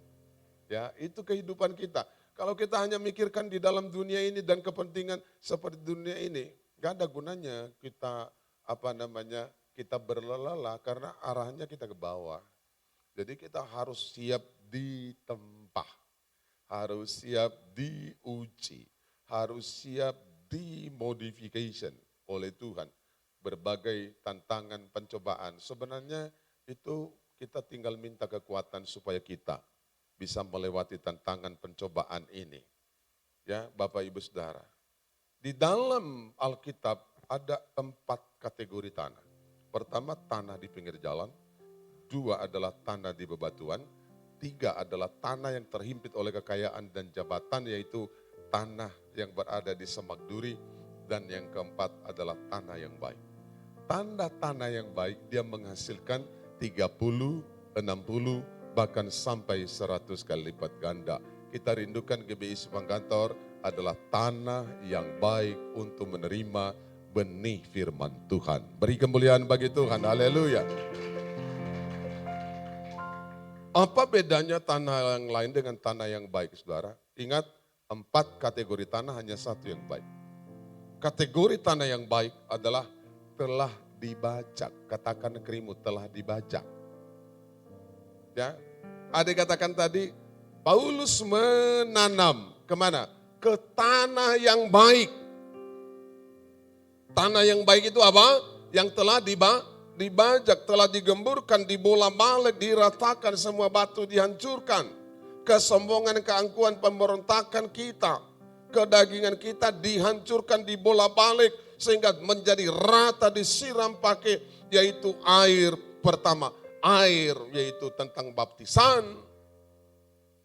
Ya, itu kehidupan kita. Kalau kita hanya mikirkan di dalam dunia ini dan kepentingan seperti dunia ini, gak ada gunanya kita kita berlelah karena arahnya kita ke bawah. Jadi kita harus siap ditempah, harus siap diuji, harus siap dimodification oleh Tuhan. Berbagai tantangan, pencobaan. Sebenarnya itu kita tinggal minta kekuatan supaya kita bisa melewati tantangan pencobaan ini. Ya, Bapak Ibu Saudara. Di dalam Alkitab ada 4 kategori tanah. Pertama tanah di pinggir jalan, 2 adalah tanah di bebatuan, 3 adalah tanah yang terhimpit oleh kekayaan dan jabatan, yaitu tanah yang berada di semak duri, dan yang keempat adalah tanah yang baik. Tanda-tanah yang baik dia menghasilkan 30, 60, bahkan sampai 100 kali lipat ganda. Kita rindukan GBI Simpang Kantor adalah tanah yang baik untuk menerima benih firman Tuhan. Beri kemuliaan bagi Tuhan, haleluya. Apa bedanya tanah yang lain dengan tanah yang baik, saudara? Ingat, 4 kategori tanah, hanya 1 yang baik. Kategori tanah yang baik adalah telah dibajak. Katakan negerimu, telah dibajak. Ya, ada katakan tadi, Paulus menanam kemana? Ke tanah yang baik. Tanah yang baik itu apa? Yang telah dibajak, telah digemburkan, dibolak-balik, diratakan, semua batu dihancurkan. Kesombongan, keangkuhan, pemberontakan kita, kedagingan kita dihancurkan, dibolak-balik, sehingga menjadi rata, disiram pakai, yaitu air pertama. Air yaitu tentang baptisan.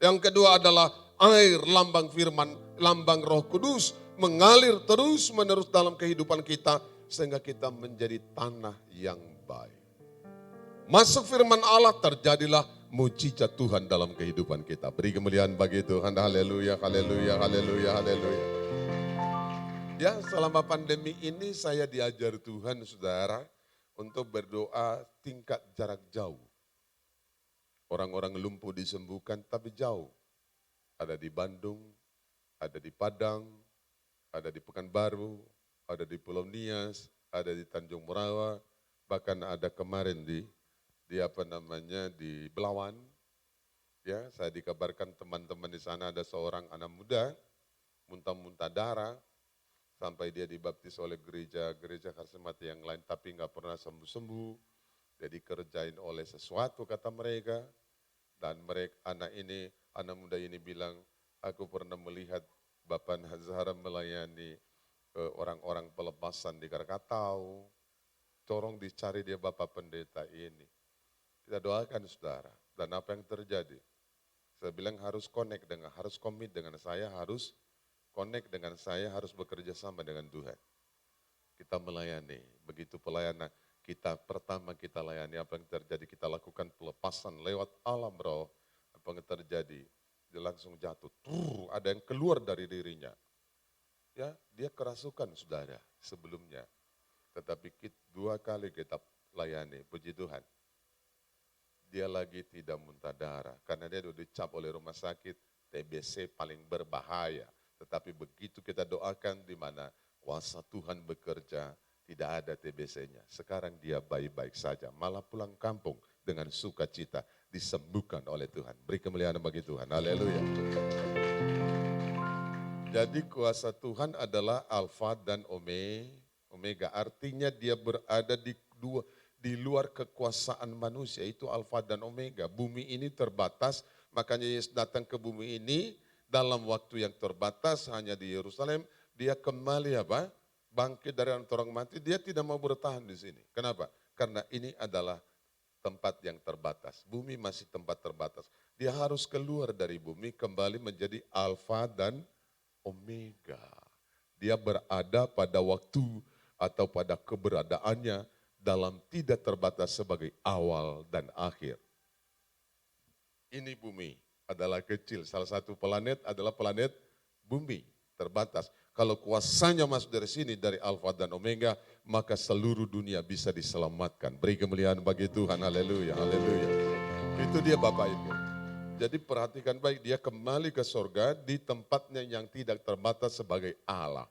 Yang kedua adalah air lambang firman, lambang Roh Kudus, mengalir terus menerus dalam kehidupan kita sehingga kita menjadi tanah yang baik. Masuk firman Allah, terjadilah mujizat Tuhan dalam kehidupan kita. Beri kemuliaan bagi Tuhan. Haleluya, haleluya, haleluya, haleluya. Ya, selama pandemi ini saya diajar Tuhan, saudara, untuk berdoa tingkat jarak jauh. Orang-orang lumpuh disembuhkan tapi jauh. Ada di Bandung, ada di Padang, ada di Pekanbaru, ada di Pulau Nias, ada di Tanjung Merawa, bahkan ada kemarin di Belawan. Ya, saya dikabarkan teman-teman di sana ada seorang anak muda muntah-muntah darah sampai dia dibaptis oleh gereja karismatik yang lain tapi nggak pernah sembuh-sembuh. Dia dikerjain oleh sesuatu kata mereka, dan anak muda ini bilang, aku pernah melihat Bapak Nazara melayani orang-orang pelepasan di Krakatau. Tolong dicari dia Bapak Pendeta ini. Kita doakan saudara. Dan apa yang terjadi? Saya bilang harus komit dengan saya, harus connect dengan saya, harus bekerja sama dengan Tuhan. Kita melayani, begitu pelayanan pertama kita layani, apa yang terjadi? Kita lakukan pelepasan lewat alam roh. Apa yang terjadi? Dia langsung jatuh, ada yang keluar dari dirinya. Ya, dia kerasukan saudara sebelumnya. Tetapi 2 kali kita layani, puji Tuhan. Dia lagi tidak muntah darah, karena dia sudah dicap oleh rumah sakit, TBC paling berbahaya. Tetapi begitu kita doakan di mana kuasa Tuhan bekerja, tidak ada TBC-nya. Sekarang dia baik-baik saja, malah pulang kampung dengan sukacita, disembuhkan oleh Tuhan. Beri kemuliaan bagi Tuhan, haleluya. Jadi kuasa Tuhan adalah Alfa dan Omega, artinya dia berada di luar kekuasaan manusia, itu Alfa dan Omega. Bumi ini terbatas, makanya Yesus datang ke bumi ini dalam waktu yang terbatas, hanya di Yerusalem. Dia kembali bangkit dari antara orang mati, dia tidak mau bertahan di sini. Kenapa? Karena ini adalah tempat yang terbatas. Bumi masih tempat terbatas. Dia harus keluar dari bumi, kembali menjadi Alfa dan Omega. Dia berada pada waktu atau pada keberadaannya dalam tidak terbatas sebagai awal dan akhir. Ini bumi adalah kecil, salah satu planet adalah planet bumi, terbatas. Kalau kuasanya masuk dari sini, dari Alfa dan Omega, maka seluruh dunia bisa diselamatkan. Beri kemuliaan bagi Tuhan, haleluya, haleluya. Itu dia Bapak Ibu. Jadi perhatikan baik, dia kembali ke surga di tempatnya yang tidak terbatas sebagai Allah.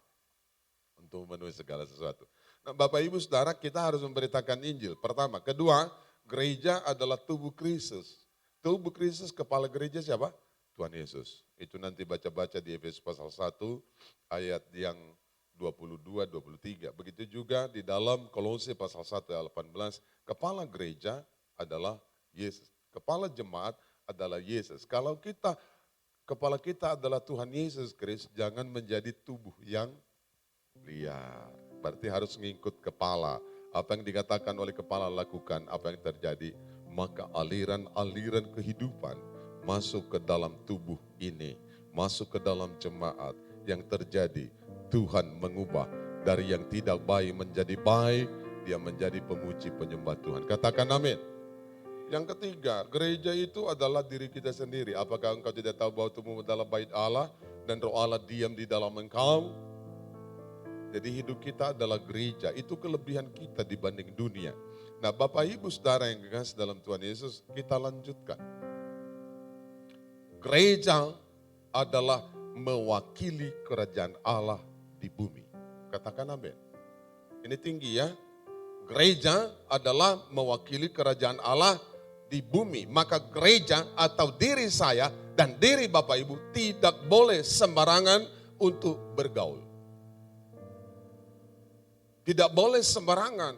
Untuk memenuhi segala sesuatu. Nah Bapak Ibu Saudara, kita harus memberitakan Injil. Pertama, kedua, gereja adalah tubuh Kristus. Tubuh Kristus, kepala gereja siapa? Tuhan Yesus. Itu nanti baca-baca di Efesus pasal 1 ayat yang 22-23. Begitu juga di dalam Kolose pasal 1 ayat 18. Kepala gereja adalah Yesus. Kepala jemaat adalah Yesus. Kalau kepala kita adalah Tuhan Yesus Kristus, jangan menjadi tubuh yang liar. Berarti harus mengikut kepala. Apa yang dikatakan oleh kepala lakukan, apa yang terjadi. Maka aliran-aliran kehidupan masuk ke dalam tubuh ini, masuk ke dalam jemaat. Yang terjadi, Tuhan mengubah dari yang tidak baik menjadi baik, dia menjadi pemuji penyembah Tuhan. Katakan amin. Yang ketiga, gereja itu adalah diri kita sendiri. Apakah engkau tidak tahu bahwa tubuhmu adalah bait Allah dan roh Allah diam di dalam engkau? Jadi hidup kita adalah gereja, itu kelebihan kita dibanding dunia. Nah Bapak Ibu Saudara yang kekasih dalam Tuhan Yesus, kita lanjutkan. Gereja adalah mewakili kerajaan Allah di bumi. Katakan amin. Ini tinggi ya. Gereja adalah mewakili kerajaan Allah di bumi. Maka gereja atau diri saya dan diri Bapak Ibu tidak boleh sembarangan untuk bergaul. Tidak boleh sembarangan.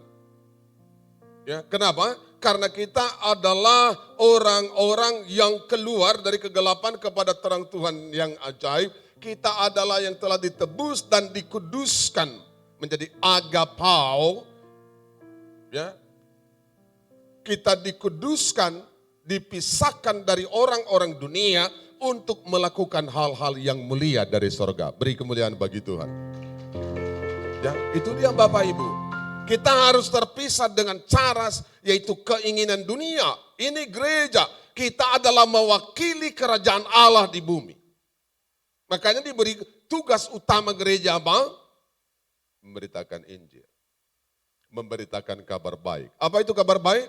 Ya, kenapa? Karena kita adalah orang-orang yang keluar dari kegelapan kepada terang Tuhan yang ajaib. Kita adalah yang telah ditebus dan dikuduskan menjadi agapao. Ya. Kita dikuduskan, dipisahkan dari orang-orang dunia untuk melakukan hal-hal yang mulia dari sorga. Beri kemuliaan bagi Tuhan. Ya, itu dia Bapak Ibu. Kita harus terpisah dengan cara yaitu keinginan dunia. Ini gereja. kita adalah mewakili kerajaan Allah di bumi. Makanya diberi tugas utama gereja apa? Memberitakan Injil. Memberitakan kabar baik. Apa itu kabar baik?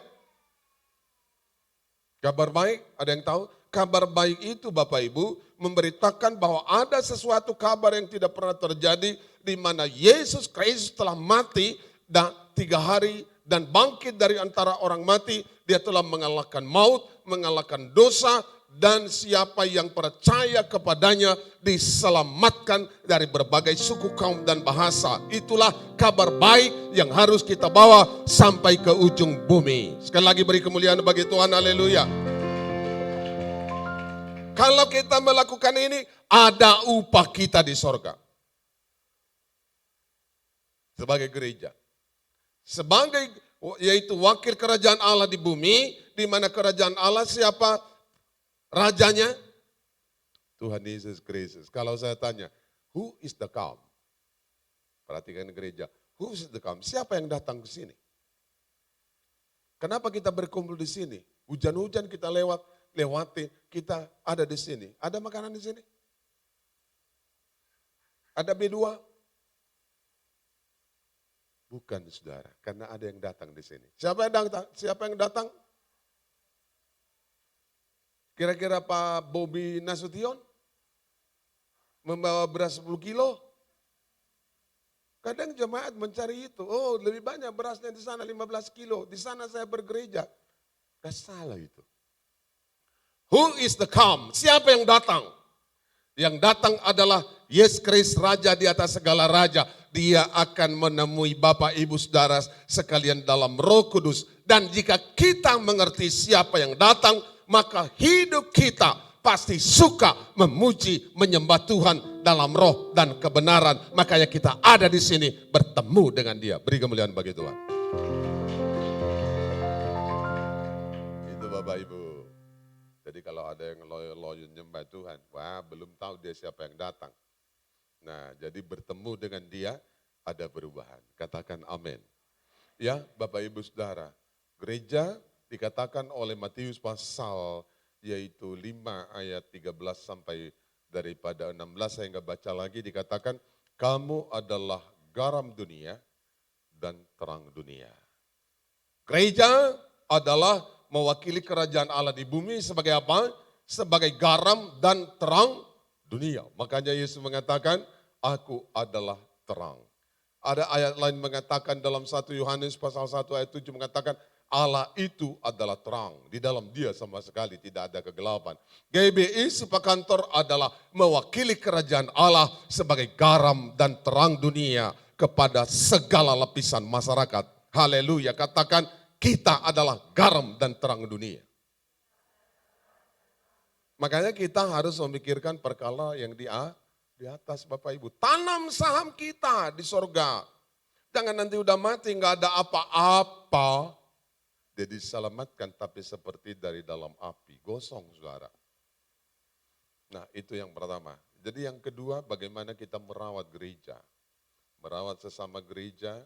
Kabar baik, ada yang tahu? Kabar baik itu Bapak Ibu memberitakan bahwa ada sesuatu kabar yang tidak pernah terjadi di mana Yesus Kristus telah mati dan 3 hari dan bangkit dari antara orang mati. Dia telah mengalahkan maut, mengalahkan dosa, dan siapa yang percaya kepadanya diselamatkan dari berbagai suku, kaum, dan bahasa. Itulah kabar baik yang harus kita bawa sampai ke ujung bumi. Sekali lagi beri kemuliaan bagi Tuhan, haleluya. Kalau kita melakukan ini, ada upah kita di sorga. Sebagai gereja. Sebagai, yaitu wakil kerajaan Allah di bumi, di mana kerajaan Allah siapa? Rajanya Tuhan Yesus Kristus. Kalau saya tanya, who is the come? Perhatikan gereja, who is the come? Siapa yang datang ke sini? Kenapa kita berkumpul di sini? Hujan-hujan kita lewati, kita ada di sini. Ada makanan di sini? Ada B2? Bukan, saudara, karena ada yang datang di sini. Siapa yang datang? Siapa yang datang? Kira-kira Pak Bobi Nasution membawa beras 10 kilo. Kadang jemaat mencari itu. Oh, lebih banyak berasnya di sana 15 kilo. Di sana saya bergereja. Gak salah itu. Who is the come? Siapa yang datang? Yang datang adalah Yesus Kristus, Raja di atas segala raja. Dia akan menemui Bapak Ibu Saudara sekalian dalam Roh Kudus. Dan jika kita mengerti siapa yang datang, maka hidup kita pasti suka memuji, menyembah Tuhan dalam roh dan kebenaran. Makanya kita ada di sini bertemu dengan Dia. Beri kemuliaan bagi Tuhan. Itu Bapak Ibu. Jadi kalau ada yang loyo nyembah Tuhan, wah belum tahu dia siapa yang datang. Nah, jadi bertemu dengan Dia ada perubahan. Katakan amin. Ya, Bapak Ibu Saudara, gereja dikatakan oleh Matius pasal yaitu 5 ayat 13 sampai daripada 16 saya enggak baca lagi, dikatakan kamu adalah garam dunia dan terang dunia. Gereja adalah mewakili kerajaan Allah di bumi sebagai apa? Sebagai garam dan terang dunia. Makanya Yesus mengatakan, aku adalah terang. Ada ayat lain mengatakan dalam 1 Yohanes pasal 1 ayat 7 mengatakan, Allah itu adalah terang. Di dalam Dia sama sekali tidak ada kegelapan. GBI Supakantor adalah mewakili kerajaan Allah sebagai garam dan terang dunia kepada segala lapisan masyarakat. Haleluya. Katakan kita adalah garam dan terang dunia. Makanya kita harus memikirkan perkara yang di atas Bapak Ibu. Tanam saham kita di sorga. Jangan nanti udah mati nggak ada apa-apa. Dia diselamatkan tapi seperti dari dalam api, gosong saudara. Nah itu yang pertama. Jadi yang kedua bagaimana kita merawat gereja. Merawat sesama gereja,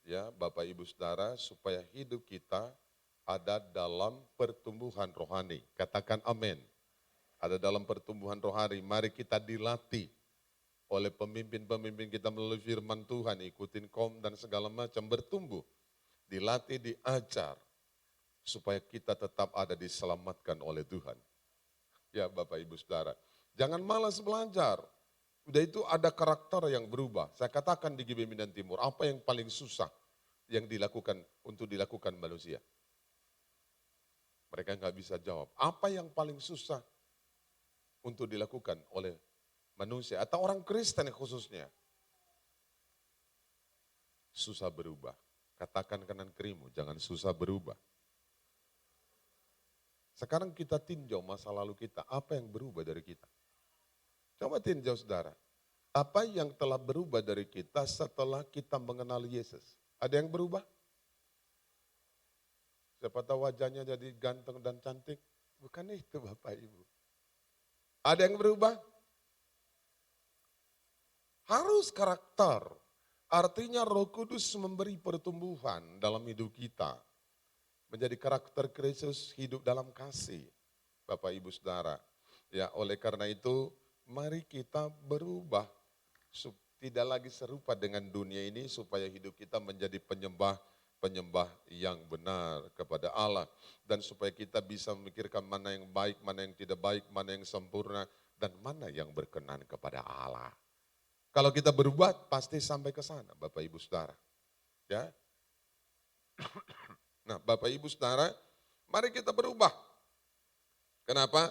ya Bapak Ibu Saudara, supaya hidup kita ada dalam pertumbuhan rohani. Katakan amin. Ada dalam pertumbuhan rohani, mari kita dilatih oleh pemimpin-pemimpin kita melalui firman Tuhan, ikutin dan segala macam, bertumbuh. Dilatih, diajar. Supaya kita tetap ada diselamatkan oleh Tuhan. Ya Bapak Ibu Saudara, jangan malas belajar. Udah itu ada karakter yang berubah. Saya katakan di GBI Medan Timur, apa yang paling susah yang dilakukan untuk dilakukan manusia? Mereka nggak bisa jawab. Apa yang paling susah untuk dilakukan oleh manusia atau orang Kristen khususnya? Susah berubah. Katakan kanan kirimu, jangan susah berubah. Sekarang kita tinjau masa lalu kita, apa yang berubah dari kita? Coba tinjau saudara, apa yang telah berubah dari kita setelah kita mengenal Yesus? Ada yang berubah? Siapa tahu wajahnya jadi ganteng dan cantik? Bukan itu Bapak Ibu. Ada yang berubah? Harus karakter. Artinya Roh Kudus memberi pertumbuhan dalam hidup kita. Menjadi karakter Kristus, hidup dalam kasih. Bapak Ibu Saudara. Ya, oleh karena itu mari kita berubah. Tidak lagi serupa dengan dunia ini supaya hidup kita menjadi penyembah yang benar kepada Allah. Dan supaya kita bisa memikirkan mana yang baik, mana yang tidak baik, mana yang sempurna, dan mana yang berkenan kepada Allah. Kalau kita berubah pasti sampai ke sana Bapak Ibu Saudara. Ya. Nah Bapak Ibu Saudara, mari kita berubah. Kenapa?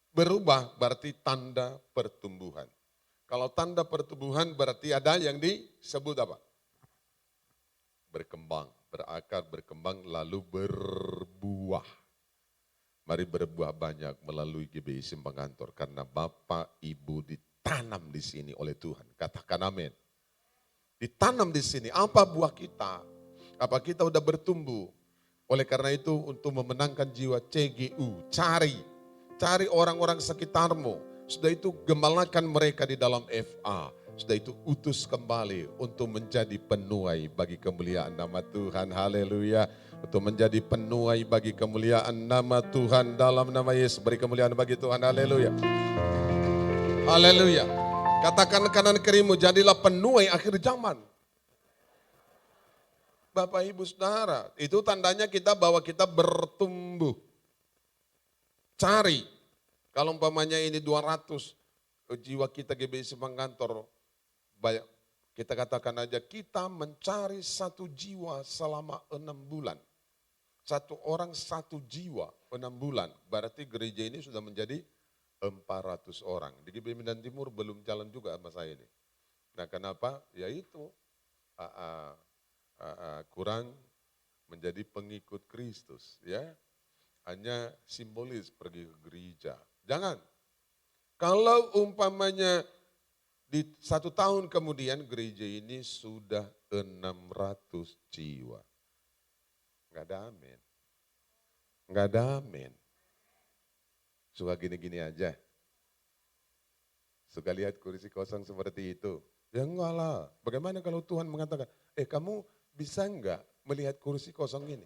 Berubah berarti tanda pertumbuhan. Kalau tanda pertumbuhan berarti ada yang disebut apa? Berkembang, berakar, berkembang, lalu berbuah. Mari berbuah banyak melalui GBI Simpang Kantor. Karena Bapak Ibu ditanam di sini oleh Tuhan. Katakan amin. Ditanam di sini, apa buah kita? Apa kita udah bertumbuh? Oleh karena itu untuk memenangkan jiwa CGU, cari orang-orang sekitarmu. Sudah itu gembalakan mereka di dalam FA. Sudah itu utus kembali untuk menjadi penuai bagi kemuliaan nama Tuhan. Haleluya. Untuk menjadi penuai bagi kemuliaan nama Tuhan dalam nama Yesus. Beri kemuliaan bagi Tuhan. Haleluya. Haleluya. Katakan kanan kirimu, jadilah penuai akhir zaman. Bapak Ibu Saudara, itu tandanya kita bahwa kita bertumbuh. Cari. Kalau umpamanya ini 200 jiwa kita GBI Simpang Kantor, banyak, kita katakan aja kita mencari 1 jiwa selama 6 bulan. 1 orang 1 jiwa 6 bulan, berarti gereja ini sudah menjadi 400 orang. Di GBI Medan Timur belum jalan juga sama saya ini. Nah kenapa? Ya itu kurang menjadi pengikut Kristus, ya. Hanya simbolis pergi ke gereja. Jangan. Kalau umpamanya di 1 tahun kemudian gereja ini sudah 600 jiwa. Enggak ada amin. Enggak ada amin. Suka gini-gini aja. Suka lihat kursi kosong seperti itu. Ya enggak lah. Bagaimana kalau Tuhan mengatakan, kamu bisa enggak melihat kursi kosong ini?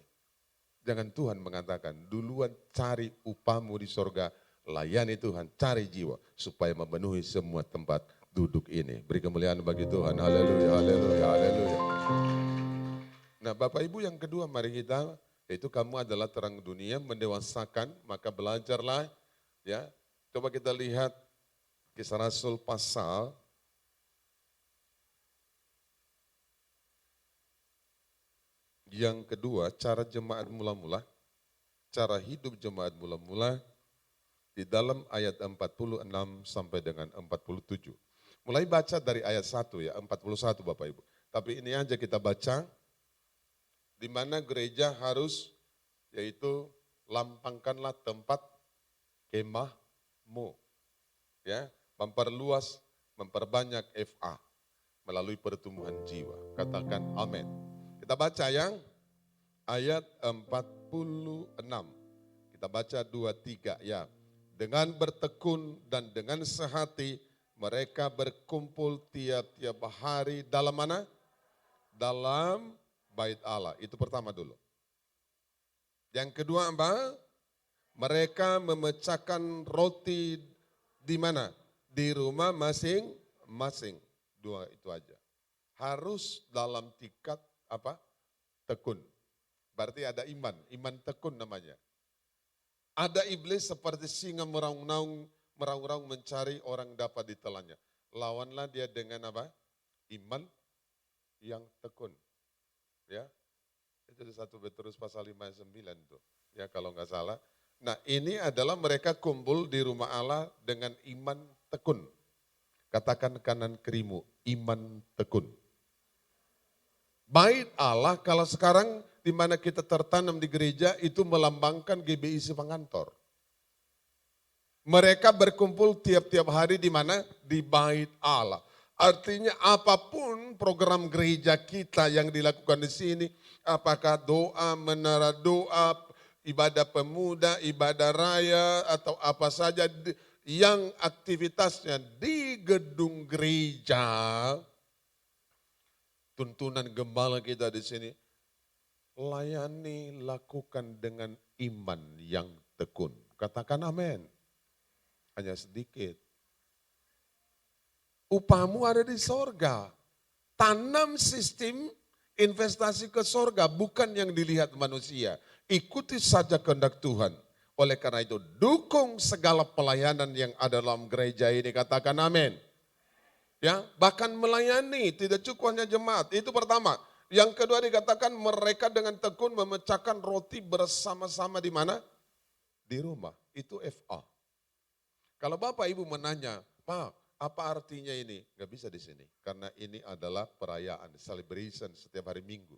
Jangan Tuhan mengatakan, duluan cari upahmu di sorga, layani Tuhan, cari jiwa, supaya memenuhi semua tempat duduk ini. Beri kemuliaan bagi Tuhan, haleluya, haleluya, haleluya. Nah Bapak Ibu yang kedua, mari kita, yaitu kamu adalah terang dunia, mendewasakan, maka belajarlah, ya. Coba kita lihat Kisah Rasul pasal yang kedua, cara jemaat mula-mula, cara hidup jemaat mula-mula di dalam ayat 46 sampai dengan 47. Mulai baca dari ayat 1 ya, 41 Bapak Ibu. Tapi ini aja kita baca, di mana gereja harus, yaitu lampangkanlah tempat kemahmu. Ya, memperluas, memperbanyak FA melalui pertumbuhan jiwa. Katakan amin. Kita baca yang ayat 46. Kita baca 2-3 ya. Dengan bertekun dan dengan sehati mereka berkumpul tiap-tiap hari dalam mana? Dalam bait Allah. Itu pertama dulu. Yang kedua apa? Mereka memecahkan roti di mana? Di rumah masing-masing. 2 itu aja. Harus dalam tingkat apa? Tekun. Berarti ada iman tekun namanya. Ada iblis seperti singa meraung-raung mencari orang dapat ditelannya. Lawanlah dia dengan apa? Iman yang tekun. Ya. Itu di 1 Petrus pasal 5 ayat 9 tuh. Ya kalau nggak salah. Nah ini adalah mereka kumpul di rumah Allah dengan iman tekun. Katakan kanan kirimu, iman tekun. Bait Allah kalau sekarang di mana kita tertanam di gereja itu melambangkan GBI Simpang Kantor. Mereka berkumpul tiap-tiap hari di mana? Di bait Allah. Artinya apapun program gereja kita yang dilakukan di sini, apakah doa, menara doa, ibadah pemuda, ibadah raya, atau apa saja yang aktivitasnya di gedung gereja, tuntunan gembala kita di sini, layani, lakukan dengan iman yang tekun. Katakan amin. Hanya sedikit. Upahmu ada di sorga. Tanam sistem investasi ke sorga, bukan yang dilihat manusia. Ikuti saja kehendak Tuhan. Oleh karena itu, dukung segala pelayanan yang ada dalam gereja ini. Katakan amin. Ya, bahkan melayani, tidak cukup hanya jemaat. Itu pertama. Yang kedua dikatakan mereka dengan tekun memecahkan roti bersama-sama di mana? Di rumah. Itu FA. Kalau Bapak Ibu menanya, Pak, apa artinya ini? Gak bisa di sini. Karena ini adalah perayaan, celebration setiap hari Minggu.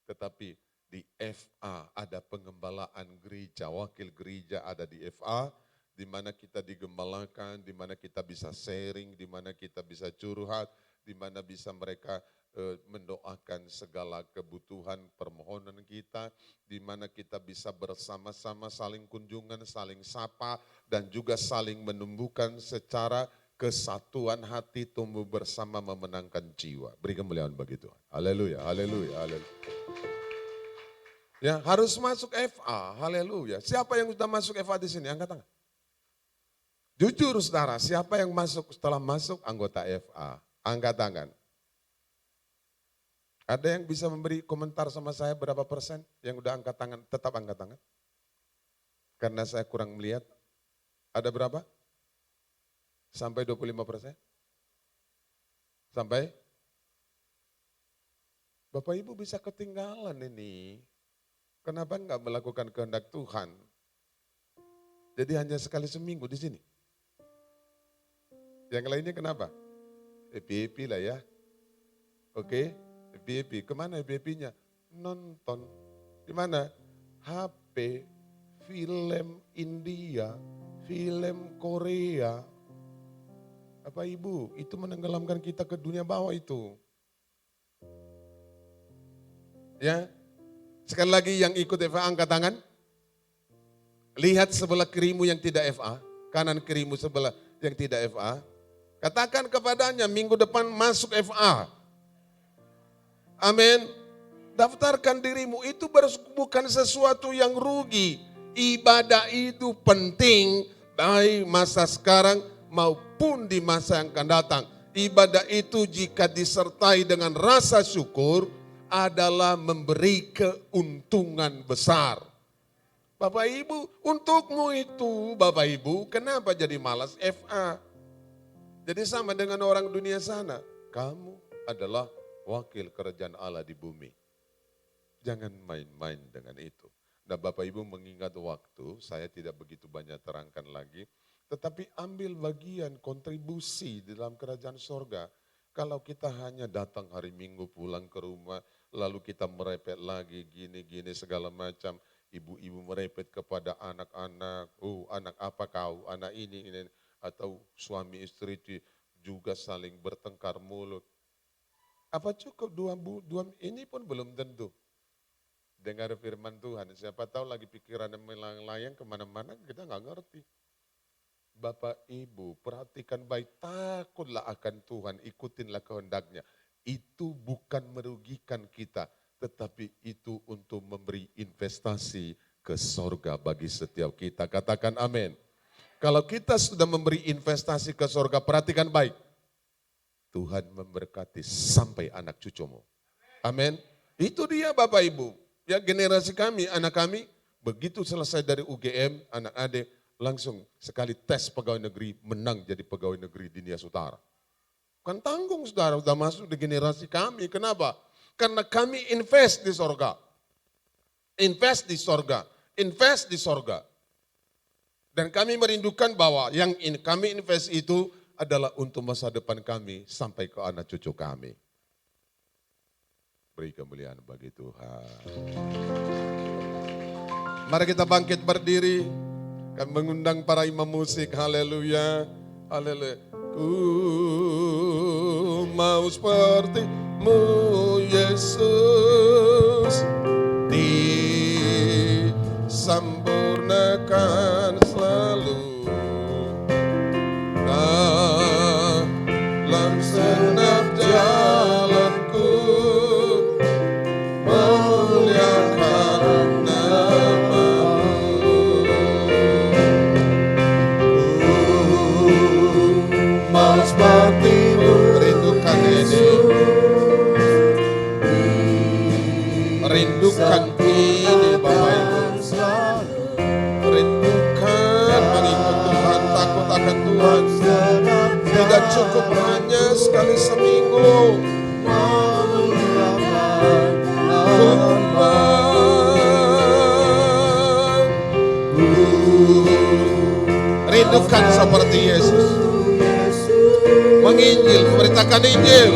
Tetapi di FA ada pengembalaan gereja, wakil gereja ada di FA, di mana kita digembalakan, di mana kita bisa sharing, di mana kita bisa curhat, di mana bisa mereka mendoakan segala kebutuhan permohonan kita, di mana kita bisa bersama-sama saling kunjungan, saling sapa, dan juga saling menumbuhkan secara kesatuan hati, tumbuh bersama memenangkan jiwa. Beri kemuliaan bagi Tuhan. Haleluya, haleluya, haleluya. Ya, harus masuk FA, haleluya. Siapa yang sudah masuk FA di sini? Angkat tangan. Jujur saudara, siapa yang masuk setelah masuk anggota FA? Angkat tangan. Ada yang bisa memberi komentar sama saya berapa persen yang udah angkat tangan? Tetap angkat tangan. Karena saya kurang melihat. Ada berapa? Sampai 25%? Sampai? Bapak Ibu bisa ketinggalan ini. Kenapa enggak melakukan kehendak Tuhan? Jadi hanya sekali seminggu di sini. Yang lainnya kenapa? EPP lah ya. Oke, EPP. Kemana EPP-nya? Nonton. Di mana? HP, film India, film Korea. Bapak Ibu, itu menenggelamkan kita ke dunia bawah itu. Ya, sekali lagi yang ikut FA angkat tangan. Lihat sebelah kirimu yang tidak FA, kanan kirimu sebelah yang tidak FA. Katakan kepadanya minggu depan masuk FA. Amin. Daftarkan dirimu, itu bukan sesuatu yang rugi. Ibadah itu penting baik masa sekarang maupun di masa yang akan datang. Ibadah itu jika disertai dengan rasa syukur adalah memberi keuntungan besar. Bapak Ibu, untukmu itu Bapak Ibu, kenapa jadi malas FA? Jadi sama dengan orang dunia sana, kamu adalah wakil kerajaan Allah di bumi. Jangan main-main dengan itu. Nah Bapak Ibu mengingat waktu, saya tidak begitu banyak terangkan lagi. Tetapi ambil bagian kontribusi di dalam kerajaan sorga. Kalau kita hanya datang hari Minggu pulang ke rumah, lalu kita merepet lagi gini-gini segala macam. Ibu-ibu merepet kepada anak-anak, oh anak apa kau, anak ini. Atau suami istri juga saling bertengkar mulut. Apa cukup dua ini pun belum tentu. Dengar firman Tuhan, siapa tahu lagi pikiran melayang kemana-mana kita nggak ngerti. Bapak Ibu perhatikan baik, takutlah akan Tuhan, ikutinlah kehendaknya. Itu bukan merugikan kita, tetapi itu untuk memberi investasi ke sorga bagi setiap kita. Katakan amin. Kalau kita sudah memberi investasi ke sorga, perhatikan baik. Tuhan memberkati sampai anak cucumu. Amin. Itu dia Bapak Ibu. Ya generasi kami, anak kami, begitu selesai dari UGM, anak adik, langsung sekali tes pegawai negeri, menang jadi pegawai negeri di Nias Utara. Kan tanggung saudara, sudah masuk di generasi kami. Kenapa? Karena kami invest di sorga. Invest di sorga. Invest di sorga. Dan kami merindukan bahwa yang kami invest itu adalah untuk masa depan kami sampai ke anak cucu kami. Beri kemuliaan bagi Tuhan. Mari kita bangkit berdiri. Kami mengundang para imam musik, haleluya, haleluya. Ku mau seperti-Mu Yesus, disempurnakan selalu dalam segenap jalanku, memuliakan nama-Mu. sepertimu, rindukan ini. Rindukan ini Bapak Ibu. Rindukan mengikut Tuhan, takut akan Tuhan. Tidak cukup hanya sekali seminggu. Rindukan seperti Yesus. Menginjil, memberitakan Injil.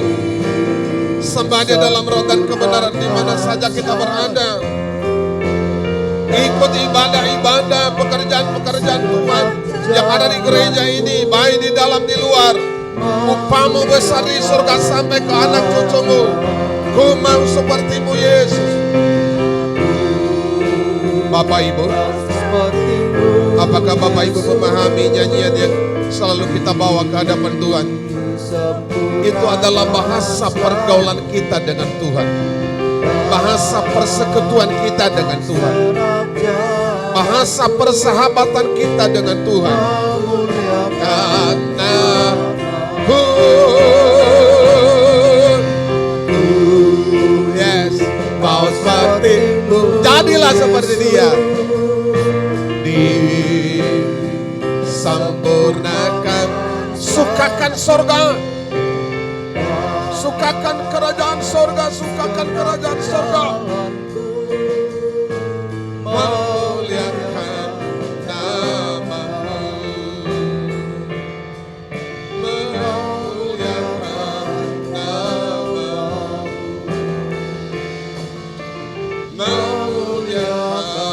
Sembah Dia dalam roh dan kebenaran di mana saja kita berada. Ikut ibadah-ibadah, pekerjaan-pekerjaan Tuhan yang ada di gereja ini, baik di dalam di luar. Upamu besar di surga sampai ke anak cucumu. Ku mau sepertimu Yesus. Bapak Ibu, apakah Bapak Ibu memahami nyanyian yang selalu kita bawa ke hadapan Tuhan? Itu adalah bahasa pergaulan kita dengan Tuhan. Bahasa persekutuan kita dengan Tuhan. Bahasa persahabatan kita dengan Tuhan. Karena yes, mau sepertimu, jadilah seperti Dia. Disempurnakan, sukakan sorga, sukakan kerajaan sorga, sukakan kerajaan sorga. Memuliakan namamu, memuliakan namamu, memuliakan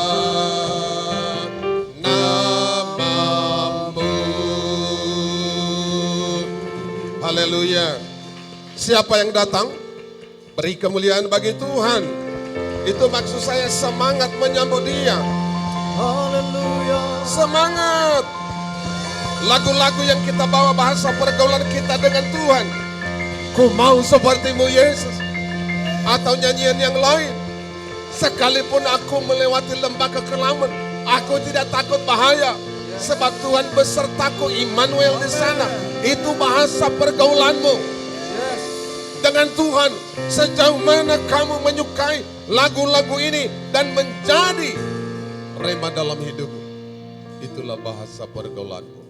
namamu. Haleluya. Siapa yang datang? Beri kemuliaan bagi Tuhan. Itu maksud saya, semangat menyambut Dia. Haleluya. Semangat. Lagu-lagu yang kita bawa bahasa pergaulan kita dengan Tuhan. Ku mau sepertimu Yesus. Atau nyanyian yang lain. Sekalipun aku melewati lembah kekelaman, aku tidak takut bahaya. Sebab Tuhan besertaku, Immanuel di sana. Itu bahasa pergaulanmu dengan Tuhan. Sejauh mana kamu menyukai lagu-lagu ini dan menjadi rema dalam hidupmu, itulah bahasa pergaulanmu.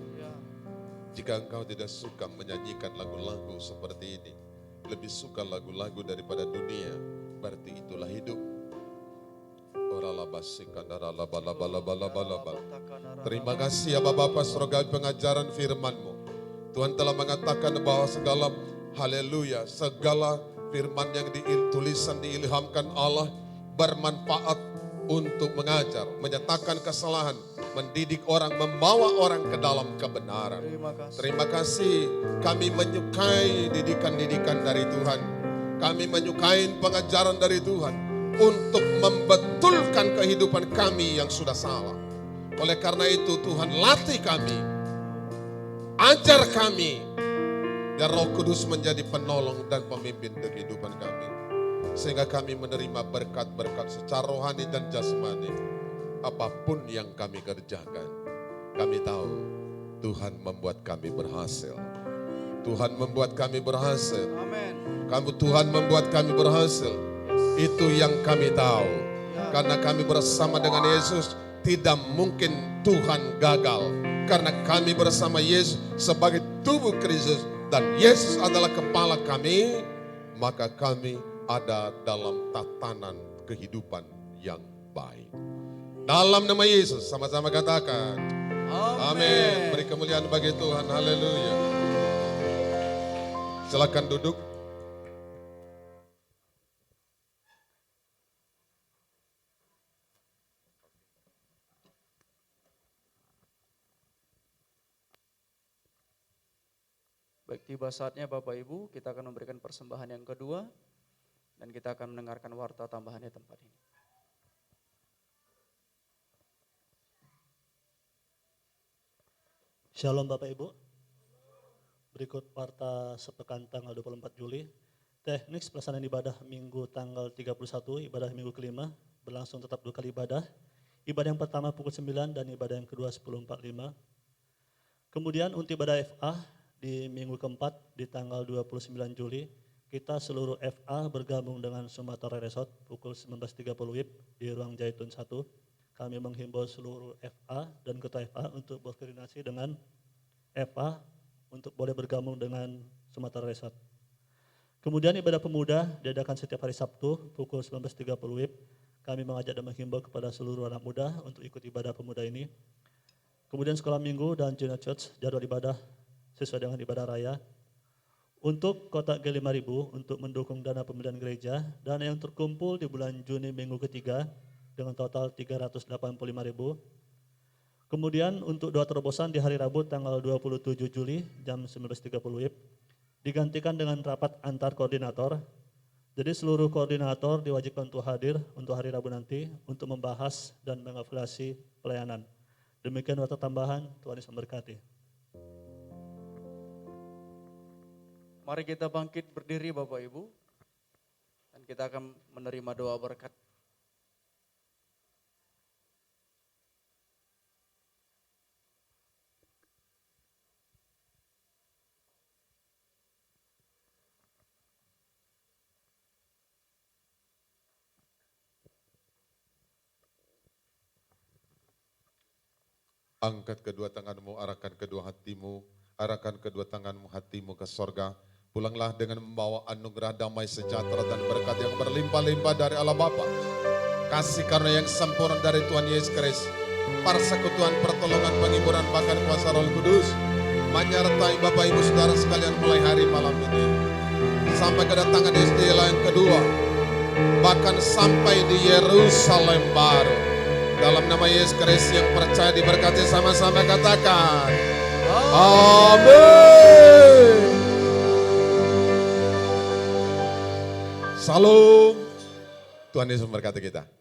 Jika engkau tidak suka menyanyikan lagu-lagu seperti ini, lebih suka lagu-lagu daripada dunia, berarti itulah hidup. Terima kasih ya Bapak Surgawi pengajaran firman-Mu. Tuhan telah mengatakan bahwa segala haleluya, segala firman yang ditulisan diilhamkan Allah bermanfaat untuk mengajar, menyatakan kesalahan, mendidik orang, membawa orang ke dalam kebenaran. Terima kasih, kami menyukai didikan-didikan dari Tuhan. Kami menyukai pengajaran dari Tuhan untuk membetulkan kehidupan kami yang sudah salah. Oleh karena itu Tuhan latih kami, ajar kami, dan Roh Kudus menjadi penolong dan pemimpin kehidupan kami. Sehingga kami menerima berkat-berkat secara rohani dan jasmani. Apapun yang kami kerjakan, kami tahu Tuhan membuat kami berhasil. Tuhan membuat kami berhasil. Tuhan membuat kami berhasil. Itu yang kami tahu. Karena kami bersama dengan Yesus, tidak mungkin Tuhan gagal. Karena kami bersama Yesus sebagai tubuh Kristus. Dan Yesus adalah kepala kami, maka kami ada dalam tatanan kehidupan yang baik. Dalam nama Yesus, sama-sama katakan, amin. Beri kemuliaan bagi Tuhan, haleluya. Silakan duduk. Baik, tiba saatnya Bapak Ibu, kita akan memberikan persembahan yang kedua dan kita akan mendengarkan warta tambahannya tempat ini. Shalom Bapak Ibu. Berikut warta sepekan tanggal 24 Juli. Teknik pelaksanaan ibadah Minggu tanggal 31, ibadah minggu kelima, berlangsung tetap 2 kali ibadah. Ibadah yang pertama pukul 9 dan ibadah yang kedua 10.45. Kemudian untuk ibadah FA di minggu keempat di tanggal 29 Juli, kita seluruh FA bergabung dengan Sumatera Resort pukul 19.30 WIB di ruang Jaitun 1. Kami menghimbau seluruh FA dan ketua FA untuk berkoordinasi dengan FA untuk boleh bergabung dengan Sumatera Resort. Kemudian ibadah pemuda diadakan setiap hari Sabtu pukul 19.30 WIB. Kami mengajak dan menghimbau kepada seluruh anak muda untuk ikut ibadah pemuda ini. Kemudian sekolah minggu dan junior church jadwal ibadah sesuai dengan ibadah raya. Untuk kotak G5000 untuk mendukung dana pembelian gereja, dana yang terkumpul di bulan Juni minggu ketiga dengan total 385.000. Kemudian untuk doa terobosan di hari Rabu tanggal 27 Juli jam 19.30 WIB digantikan dengan rapat antar koordinator. Jadi seluruh koordinator diwajibkan untuk hadir untuk hari Rabu nanti untuk membahas dan mengevaluasi pelayanan. Demikian waktu tambahan, Tuhan Yesus memberkati. Mari kita bangkit berdiri Bapak Ibu, dan kita akan menerima doa berkat. Angkat kedua tanganmu, arahkan kedua hatimu, arahkan kedua tanganmu, hatimu ke sorga. Pulanglah dengan membawa anugerah damai sejahtera dan berkat yang berlimpah-limpah dari Allah Bapa. Kasih karunia yang sempurna dari Tuhan Yesus Kristus. Persekutuan, pertolongan, penghiburan, bahkan kuasa Roh Kudus menyertai Bapak Ibu Saudara sekalian mulai hari malam ini. Sampai kedatangan istilah yang kedua. Bahkan sampai di Yerusalem baru. Dalam nama Yesus Kristus yang percaya diberkati sama-sama katakan. Amin. Salam. Tuhan Yesus memberkati kita.